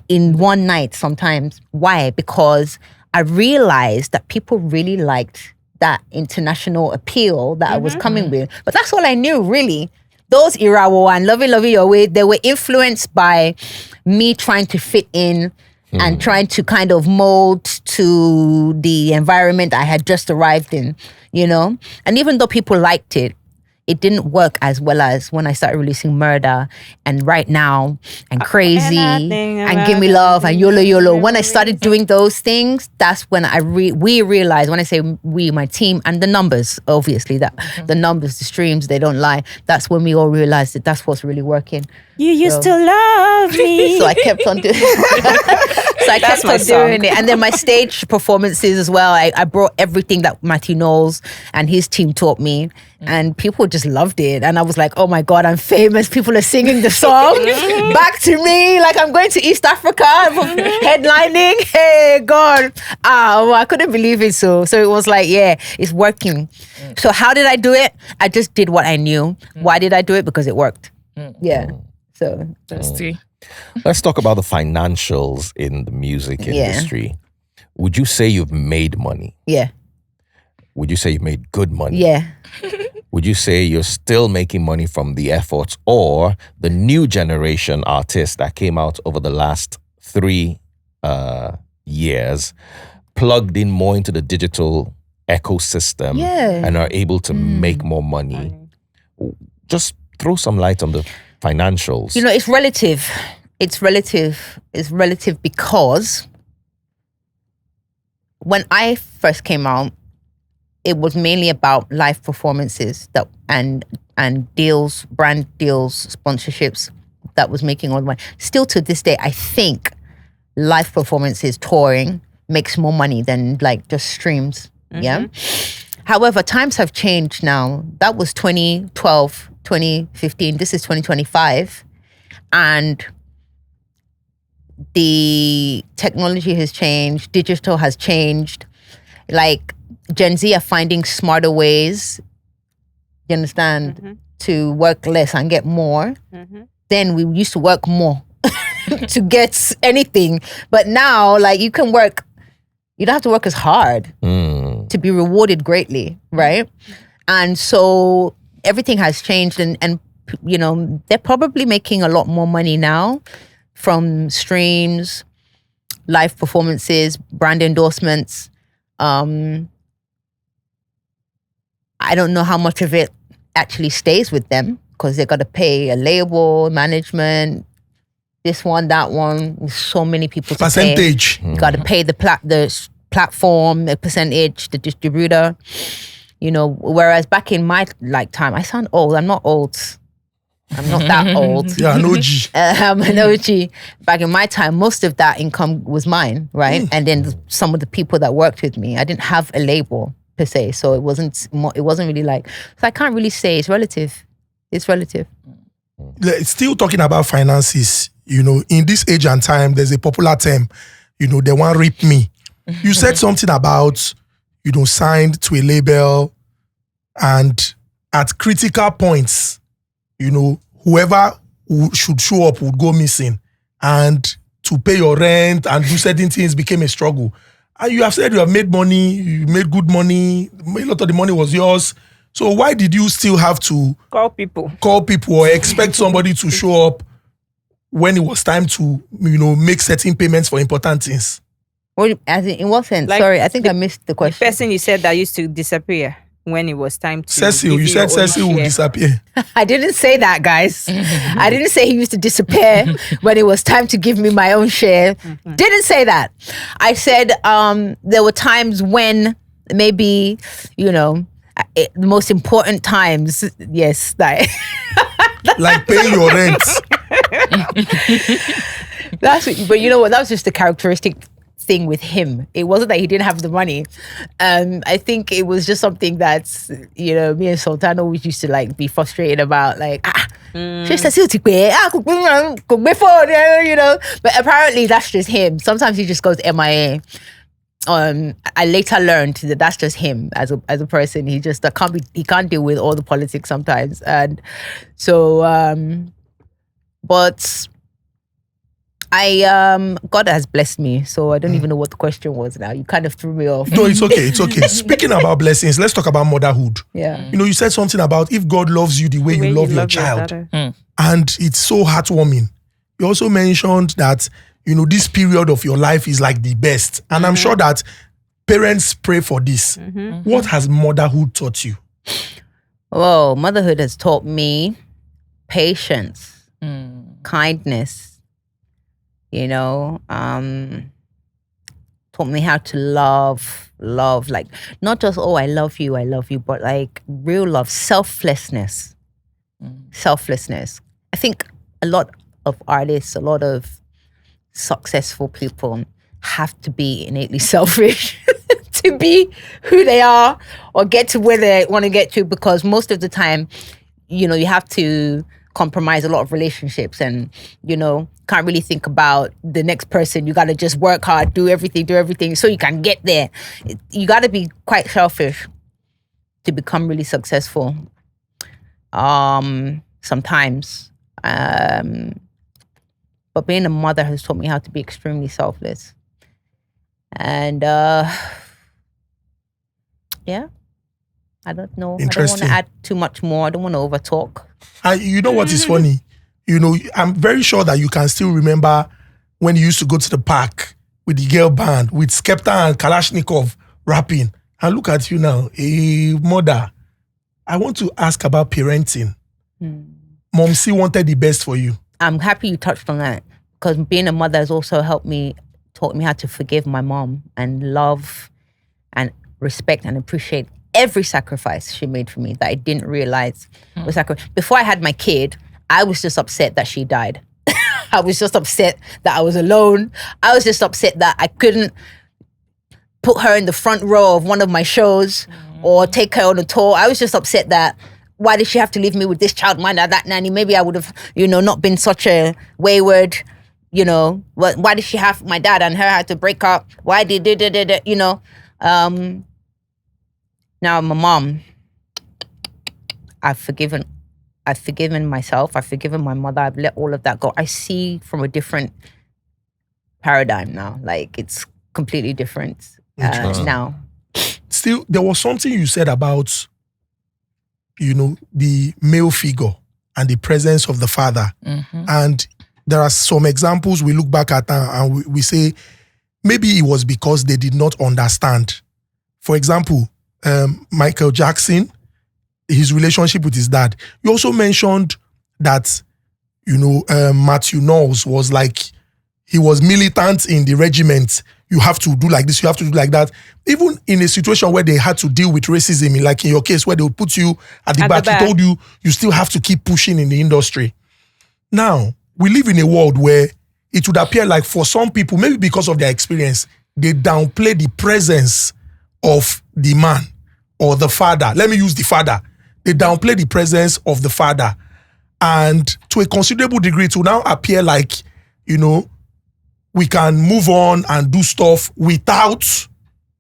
in one night sometimes. Why? Because I realized that people really liked that international appeal that I was coming with. But that's all I knew, really. Those Irawo and Loving Your Way, they were influenced by me trying to fit in and trying to kind of mold to the environment I had just arrived in, And even though people liked it, it didn't work as well as when I started releasing Murder and Right Now and Crazy and Give Me Love and Yolo Yolo. When I started doing those things, that's when we realized, when I say we, my team, and the numbers, obviously, that the numbers, the streams, they don't lie. That's when we all realized that that's what's really working. You used to love me. So I kept on doing it. And then my stage performances as well. I brought everything that Matthew Knowles and his team taught me. And people just loved it. And I was like, oh my God, I'm famous. People are singing the song back to me. Like I'm going to East Africa headlining. Hey, God. I couldn't believe it. So it was like, yeah, it's working. So how did I do it? I just did what I knew. Why did I do it? Because it worked. Yeah. So let's talk about the financials in the music industry. Would you say you've made money? Yeah. Would you say you made good money? Yeah. would you say you're still making money from the efforts, or the new generation artists that came out over the last 3 years plugged in more into the digital ecosystem Yeah. and are able to make more money? Just throw some light on the financials. You know, it's relative. It's relative. It's relative because when I first came out, it was mainly about live performances that and deals, brand deals, sponsorships that was making all the money. Still to this day, I think live performances, touring makes more money than like just streams. Yeah. However, times have changed now. That was 2012, 2015. This is 2025. And the technology has changed. Digital has changed. Like Gen Z are finding smarter ways, you understand, to work less and get more. Then we used to work more to get anything. But now, like, you don't have to work as hard to be rewarded greatly, right? And so everything has changed, and you know, they're probably making a lot more money now from streams, live performances, brand endorsements. I don't know how much of it actually stays with them because they got to pay a label, management, this one, that one. There's so many people to Percentage. pay. You got to pay the platform, the percentage, the distributor. You know, whereas back in my time, I sound old. I'm not old. I'm not that old. Yeah, an OG. I'm an OG. Back in my time, most of that income was mine, right? And then some of the people that worked with me, I didn't have a label per se, so it wasn't really like. So I can't really say. It's relative. It's relative. Still talking about finances, you know, in this age and time, there's a popular term, you know, they want rip me. You said something about, you know, signed to a label, and at critical points, you know, whoever should show up would go missing, and to pay your rent and do certain things became a struggle. And you have said you have made money, you made good money, a lot of the money was yours. So why did you still have to Call people or expect somebody to show up when it was time to, you know, make certain payments for important things? What, as in what sense? Like Sorry, I think I missed the the question. person you said that used to disappear when it was time to Cecil, give you said your own Cecil will share. disappear. I didn't say that, guys. I didn't say he used to disappear when it was time to give me my own share. Didn't say that. I said there were times when maybe, you know, the most important times, yes, that Like paying your rent. but you know what? That was just a characteristic thing with him. It wasn't that he didn't have the money. I think it was just something that's, you know, me and Sultan always used to like be frustrated about, like, you know. But apparently that's just him. Sometimes he just goes MIA. I later learned that that's just him as a person. He just he can't deal with all the politics sometimes, and so but God has blessed me, so I don't even know what the question was now. You kind of threw me off. No, it's okay. It's okay. Speaking about blessings, let's talk about motherhood. Yeah. You know, you said something about if God loves you the way you love your child, and it's so heartwarming. You also mentioned that, you know, this period of your life is like the best, and I'm sure that parents pray for this. What has motherhood taught you? Well, motherhood has taught me patience, kindness. You know, taught me how to love, like not just, oh, I love you, but like real love, selflessness. Selflessness. I think a lot of artists, a lot of successful people have to be innately selfish to be who they are or get to where they want to get to, because most of the time, you know, you have to compromise a lot of relationships, and, you know, can't really think about the next person. You got to just work hard, do everything so you can get there. You got to be quite selfish to become really successful. Sometimes. But being a mother has taught me how to be extremely selfless. And yeah. I don't know. I don't want Interesting. to add too much more. I don't want to overtalk. You know what is funny? You know, I'm very sure that you can still remember when you used to go to the park with the girl band, with Skepta and Kalashnikov rapping. And look at you now, a mother. I want to ask about parenting. Mom C wanted the best for you. I'm happy you touched on that, because being a mother has also taught me how to forgive my mom and love and respect and appreciate every sacrifice she made for me that I didn't realize was sacrifice. Before I had my kid, I was just upset that she died. I was just upset that I was alone. I was just upset that I couldn't put her in the front row of one of my shows or take her on a tour. I was just upset that why did she have to leave me with this child, mind that nanny? Maybe I would have, not been such a wayward, why did she have my dad and her had to break up? Why did, now my mom, I've forgiven myself. I've forgiven my mother. I've let all of that go. I see from a different paradigm now. Like, it's completely different now. Still, there was something you said about, the male figure and the presence of the father. And there are some examples we look back at and we say, maybe it was because they did not understand. For example, Michael Jackson, his relationship with his dad. You also mentioned that, Matthew Knowles was like, he was militant in the regiment. You have to do like this, you have to do like that. Even in a situation where they had to deal with racism, like in your case, where they would put you at the back, he told you, you still have to keep pushing in the industry. Now, we live in a world where it would appear like for some people, maybe because of their experience, they downplay the presence of the man or the father. Let me use the father. They downplay the presence of the father. And to a considerable degree, it will now appear like, we can move on and do stuff without,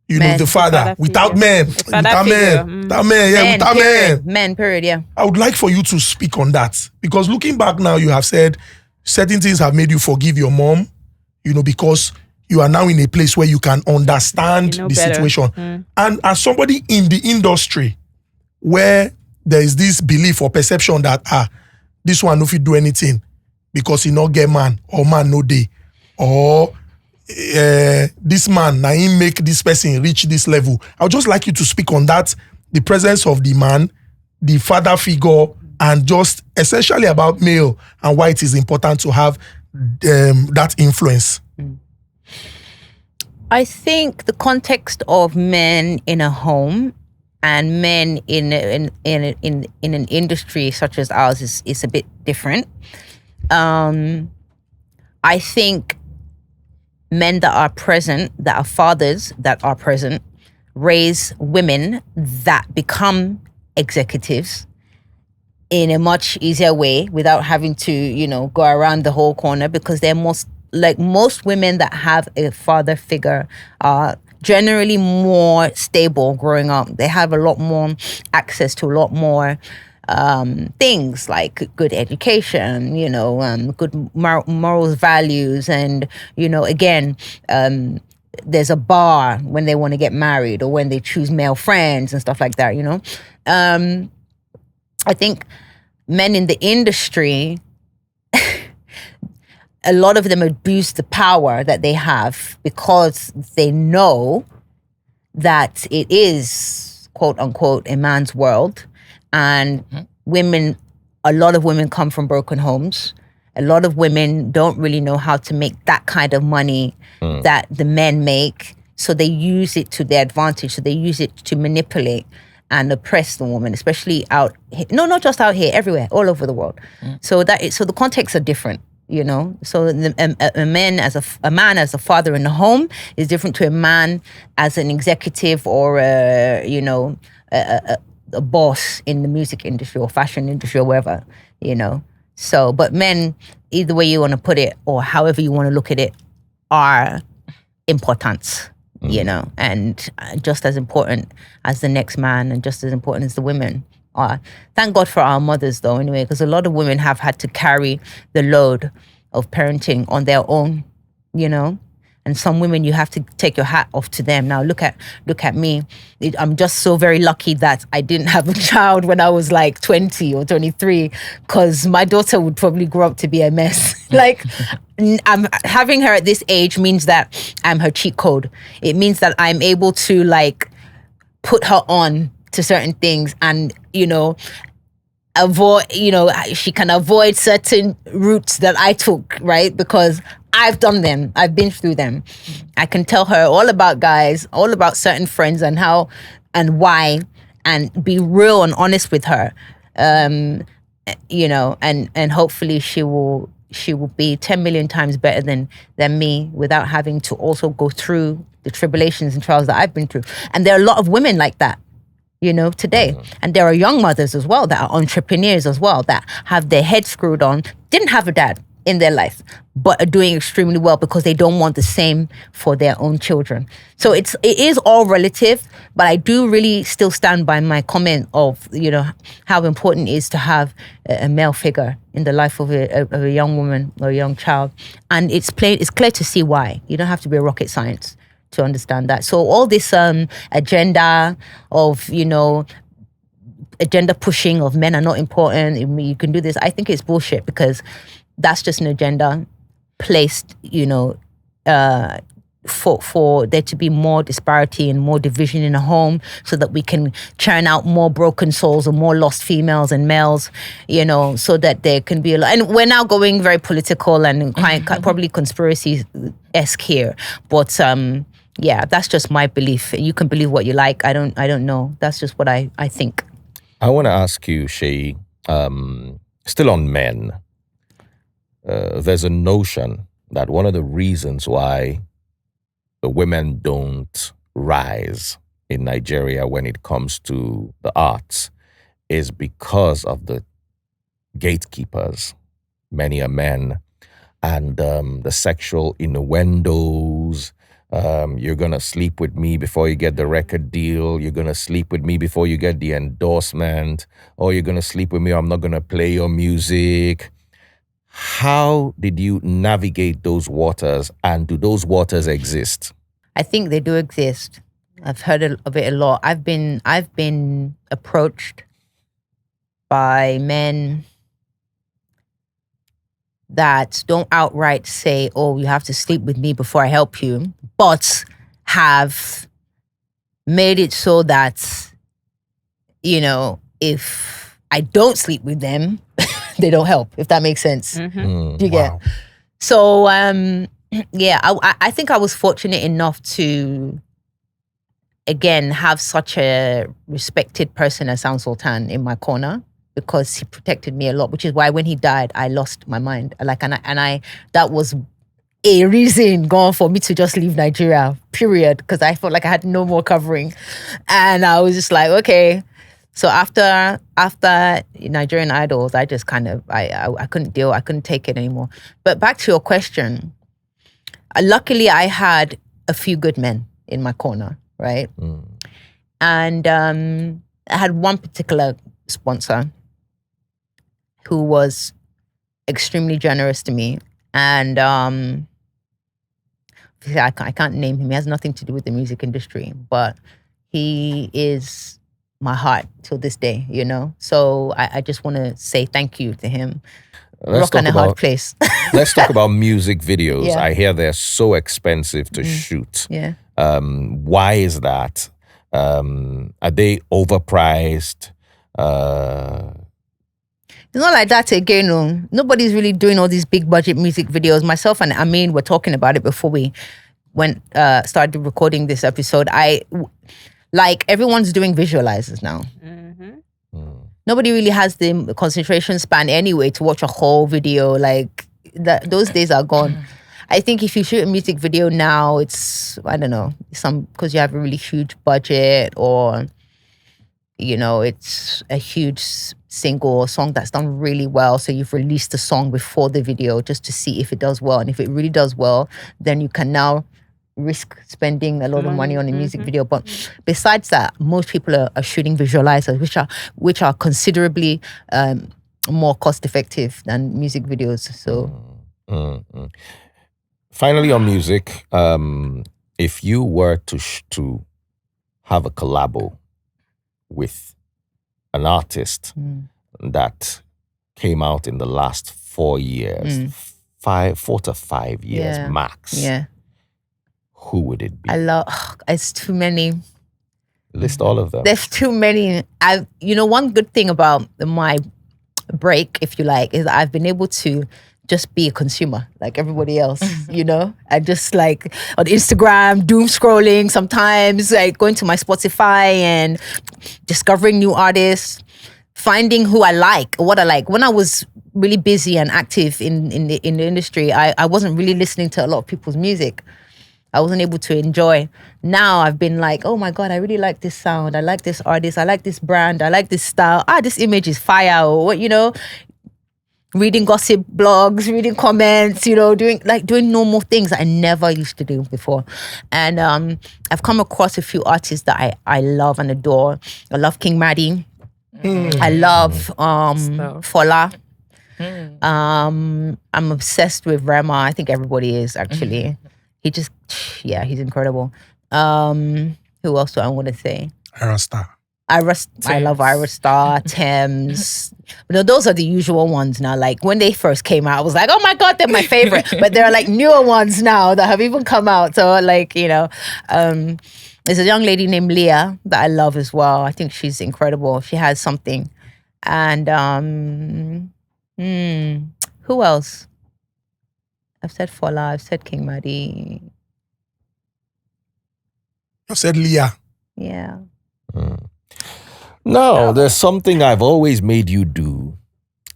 the father, without men, without men, without men. Men, period, yeah. I would like for you to speak on that, because looking back now, you have said certain things have made you forgive your mom, because you are now in a place where you can understand the situation. And as somebody in the industry where there is this belief or perception that, this one no fit do anything because he not get man or man no day, or this man, now he make this person reach this level. I would just like you to speak on that, the presence of the man, the father figure, and just essentially about male and why it is important to have that influence. I think the context of men in a home and men in an industry such as ours is a bit different. I think men that are present, that are fathers that are present, raise women that become executives in a much easier way without having to, go around the whole corner, because they're most women that have a father figure are generally more stable growing up. They have a lot more access to a lot more things like good education, good morals, values, and, again, there's a bar when they want to get married or when they choose male friends and stuff like that, I think men in the industry, a lot of them abuse the power that they have because they know that it is, quote unquote, a man's world. And a lot of women come from broken homes. A lot of women don't really know how to make that kind of money that the men make. So they use it to their advantage. So they use it to manipulate and oppress the woman, especially out here. No, not just out here, everywhere, all over the world. So the contexts are different. So a man as a father in the home is different to a man as an executive or a boss in the music industry or fashion industry or wherever, So, but men, either way you want to put it or however you want to look at it, are important, and just as important as the next man and just as important as the women are. Thank God for our mothers though, anyway, because a lot of women have had to carry the load of parenting on their own, and And some women, you have to take your hat off to them. Now look at me. I'm just so very lucky that I didn't have a child when I was like 20 or 23, because my daughter would probably grow up to be a mess. Like, I'm having her at this age means that I'm her cheat code. It means that I'm able to like put her on to certain things, and avoid, she can avoid certain routes that I took, right? Because I've done them. I've been through them. I can tell her all about guys, all about certain friends and how and why, and be real and honest with her. And hopefully she will be 10 million times better than me, without having to also go through the tribulations and trials that I've been through. And there are a lot of women like that, today. And there are young mothers as well that are entrepreneurs as well, that have their head screwed on, didn't have a dad in their life, but are doing extremely well because they don't want the same for their own children. So it is all relative, but I do really still stand by my comment of, how important it is to have a male figure in the life of a young woman or a young child. And it's clear to see why. You don't have to be a rocket science to understand that. So all this agenda of, agenda pushing of men are not important, you can do this, I think it's bullshit, because that's just an agenda placed, for there to be more disparity and more division in a home, so that we can churn out more broken souls and more lost females and males, so that there can be and we're now going very political and probably conspiracy-esque here. But yeah, that's just my belief. You can believe what you like. I don't know. That's just what I think. I want to ask you, Shay, still on men. There's a notion that one of the reasons why the women don't rise in Nigeria when it comes to the arts is because of the gatekeepers. Many are men, and the sexual innuendos. You're going to sleep with me before you get the record deal. You're going to sleep with me before you get the endorsement. Or you're going to sleep with me, or I'm not going to play your music. How did you navigate those waters, and do those waters exist? I think they do exist. I've heard of it a lot. I've been approached by men that don't outright say, "Oh, you have to sleep with me before I help you," but have made it so that, if I don't sleep with them, they don't help, if that makes sense. Do you get? Wow. So, yeah, I think I was fortunate enough to, again, have such a respected person as Sound Sultan in my corner, because he protected me a lot, which is why when he died, I lost my mind. That was a reason gone for me to just leave Nigeria, period, because I felt like I had no more covering. And I was just like, okay. So after Nigerian Idols, I just kind of, I couldn't deal, I couldn't take it anymore. But back to your question, luckily I had a few good men in my corner, right? And I had one particular sponsor who was extremely generous to me. And I can't name him. He has nothing to do with the music industry, but he is my heart till this day, So I just want to say thank you to him. Rock on a hard place. Let's talk about music videos. Yeah. I hear they're so expensive to shoot. Yeah. Why is that? Are they overpriced? It's not like that again. No. Nobody's really doing all these big budget music videos. Myself and Amin were talking about it before we started recording this episode. Everyone's doing visualizers now. Nobody really has the concentration span anyway to watch a whole video. Those days are gone. I think if you shoot a music video now, it's, I don't know, because you have a really huge budget, or, it's a huge single or song that's done really well. So you've released the song before the video just to see if it does well. And if it really does well, then you can now risk spending a lot of money on a music video. But besides that, most people are shooting visualizers, which are considerably more cost effective than music videos. So Finally, on music, if you were to have a collabo with an artist that came out in the last 4 years, 4 to 5 years max, who would it be? It's too many. List all of them. There's too many. One good thing about my break, if you like, is I've been able to just be a consumer like everybody else, I just like on Instagram, doom scrolling sometimes, like going to my Spotify and discovering new artists, finding who I like, what I like. When I was really busy and active in the industry, I wasn't really listening to a lot of people's music. I wasn't able to enjoy. Now I've been like, oh my God, I really like this sound. I like this artist. I like this brand. I like this style. This image is fire, or what, reading gossip blogs, reading comments, doing normal things that I never used to do before. And I've come across a few artists that I love and adore. I love King Maddie. I love Fola. I'm obsessed with Rema. I think everybody is actually. He's incredible. Who else do I want to say? I love Ira Star, Thames. Those are the usual ones now. Like when they first came out, I was like, oh my God, they're my favorite. But there are like newer ones now that have even come out. So like, there's a young lady named Leah that I love as well. I think she's incredible. She has something. And who else? I've said Fola, I've said King Maddie. I've said Leah. Yeah. No, there's something I've always made you do.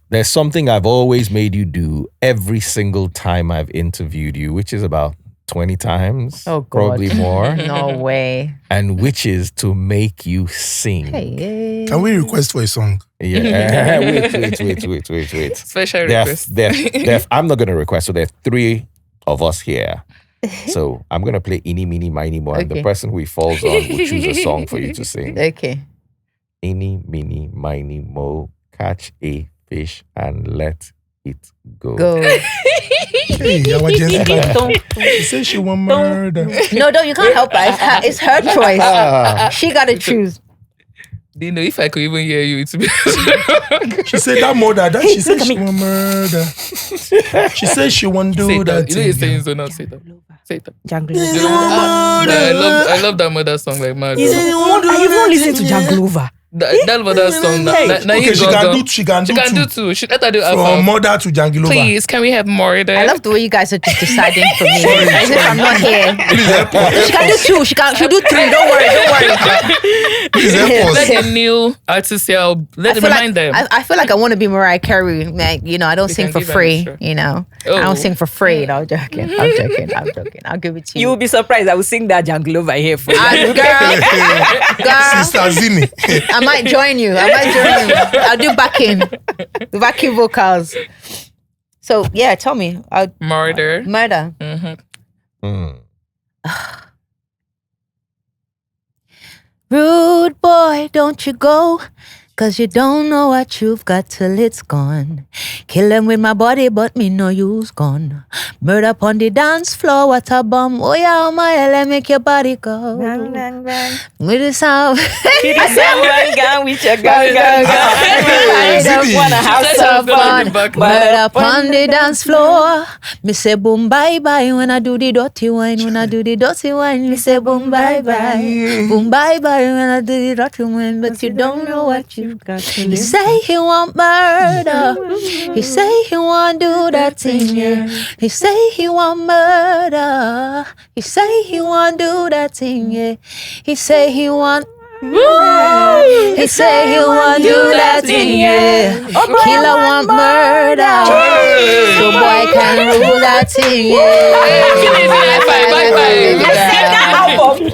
There's something I've always made you do every single time I've interviewed you, which is about 20 times. Oh, God. Probably more. No way. And which is to make you sing. Hey. Can we request for a song? Yeah. Wait. Special request. I'm not going to request. So there are 3 of us here. So I'm going to play Eeny, Meeny, Miny, Mo. And the person who he falls on will choose a song for you to sing. Okay. Eeny, Meeny, Miny, Mo. Catch a fish and let it go. Hey, our Jenny. She says she want murder. No, you can't help her. It's her choice. She got to choose. Do you know if I could even hear you, it's be She said that murder. She said she want murder. She said she won't do that. You know you're saying so now. Say that. Jungle I love that mother song like mad. I even listen to Jungle Over. That mother song. Okay, she can do two. Let her do from murder to Jangilova. Please, can we have more there? I love the way you guys are just deciding for me. As if I'm not here. Please help us. She can do 2. She'll do 3. Don't worry. Please help us. Let the new artists here. Let them remind them. I feel like I want to be Mariah Carey. Like, I don't sing for free. I don't sing for free. No, I'm joking. I'll give it to you. You will be surprised. I will sing that Jungle Over here for you. Girl. Sister Zini. I might join you. I'll do backing vocals. So yeah, tell me. Murder. Rude boy, don't you go, 'cause you don't know what you've got till it's gone. Kill them with my body, but me know you's gone. Murder upon the dance floor, what a bomb. Oh yeah, my let make your body go. Bang, bang, bang. With the sound. With the sound, gang, with your gang. I don't wanna have some fun. Murder upon the dance floor. Me say boom bye bye when I do the dirty wine. When I do the dirty wine, me say boom bye bye. Boom bye bye when I do the dirty wine. But you don't know what you got. He say he want murder. He say he want do that thing, yeah. He say he want murder. He say he want do that thing, yeah. He say he want. He say he want do that thing, yeah. Killer want murder. So boy can rule that thing, yeah.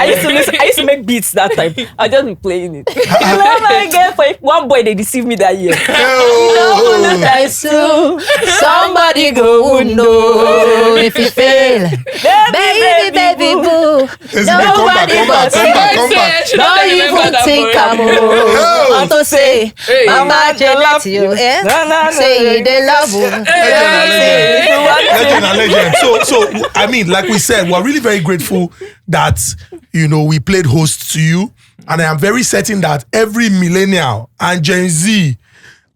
I used to make beats that time. I just be playing it. Again, for one boy they deceived me that year. Somebody go know if you fail. Baby boo. Nobody but come back. She don't Don't remember even that think boy. I'm Hell. want to say, Hey. Mama Janet, you, say they love you. Legend and legend. So I mean, like we said, we're really very grateful that we played host to you, and I am very certain that every millennial and Gen Z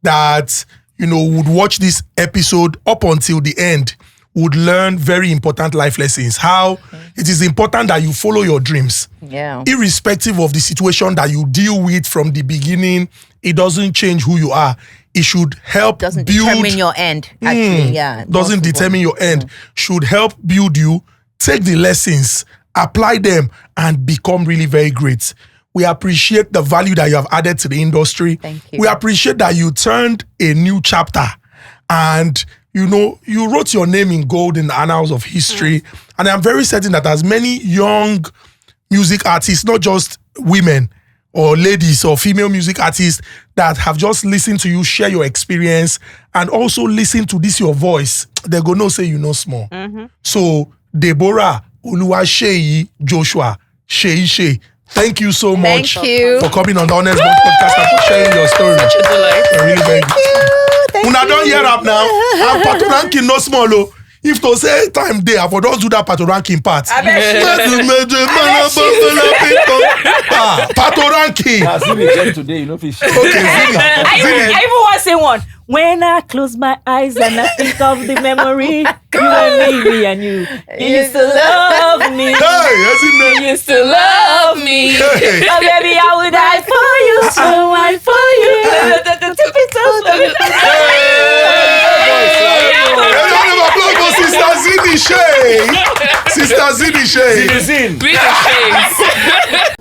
that would watch this episode up until the end would learn very important life lessons. How it is important that you follow your dreams. Yeah. Irrespective of the situation that you deal with from the beginning, it doesn't change who you are. It should help Doesn't build. determine your end, actually. Yeah. Doesn't determine your end. Should help build you. Take the lessons, apply them, and become really very great. We appreciate the value that you have added to the industry. Thank you. We appreciate that you turned a new chapter, and you wrote your name in gold in the annals of history. And I'm very certain that as many young music artists, not just women or ladies or female music artists that have just listened to you share your experience and also listen to this your voice, they're going to say small. So Deborah, Oluwaseyi, Joshua, Seyi Shay, thank you so much Thank you. for coming on the Honest Bunch podcast and for sharing your story. We're really very good. Una don hear up now. And Pato ranking no small. If to say time there, for those do that Pato ranking part. Pato ranking. Today, Okay, I even want to say one. When I close my eyes and I think of the memory, you and me and you. You used to love me. Hey, You used to love me. Hey. Oh, baby, I would die for you. So I for you. round of applause for Sister Seyi Shay. Sister Seyi Shay. Bring the shades.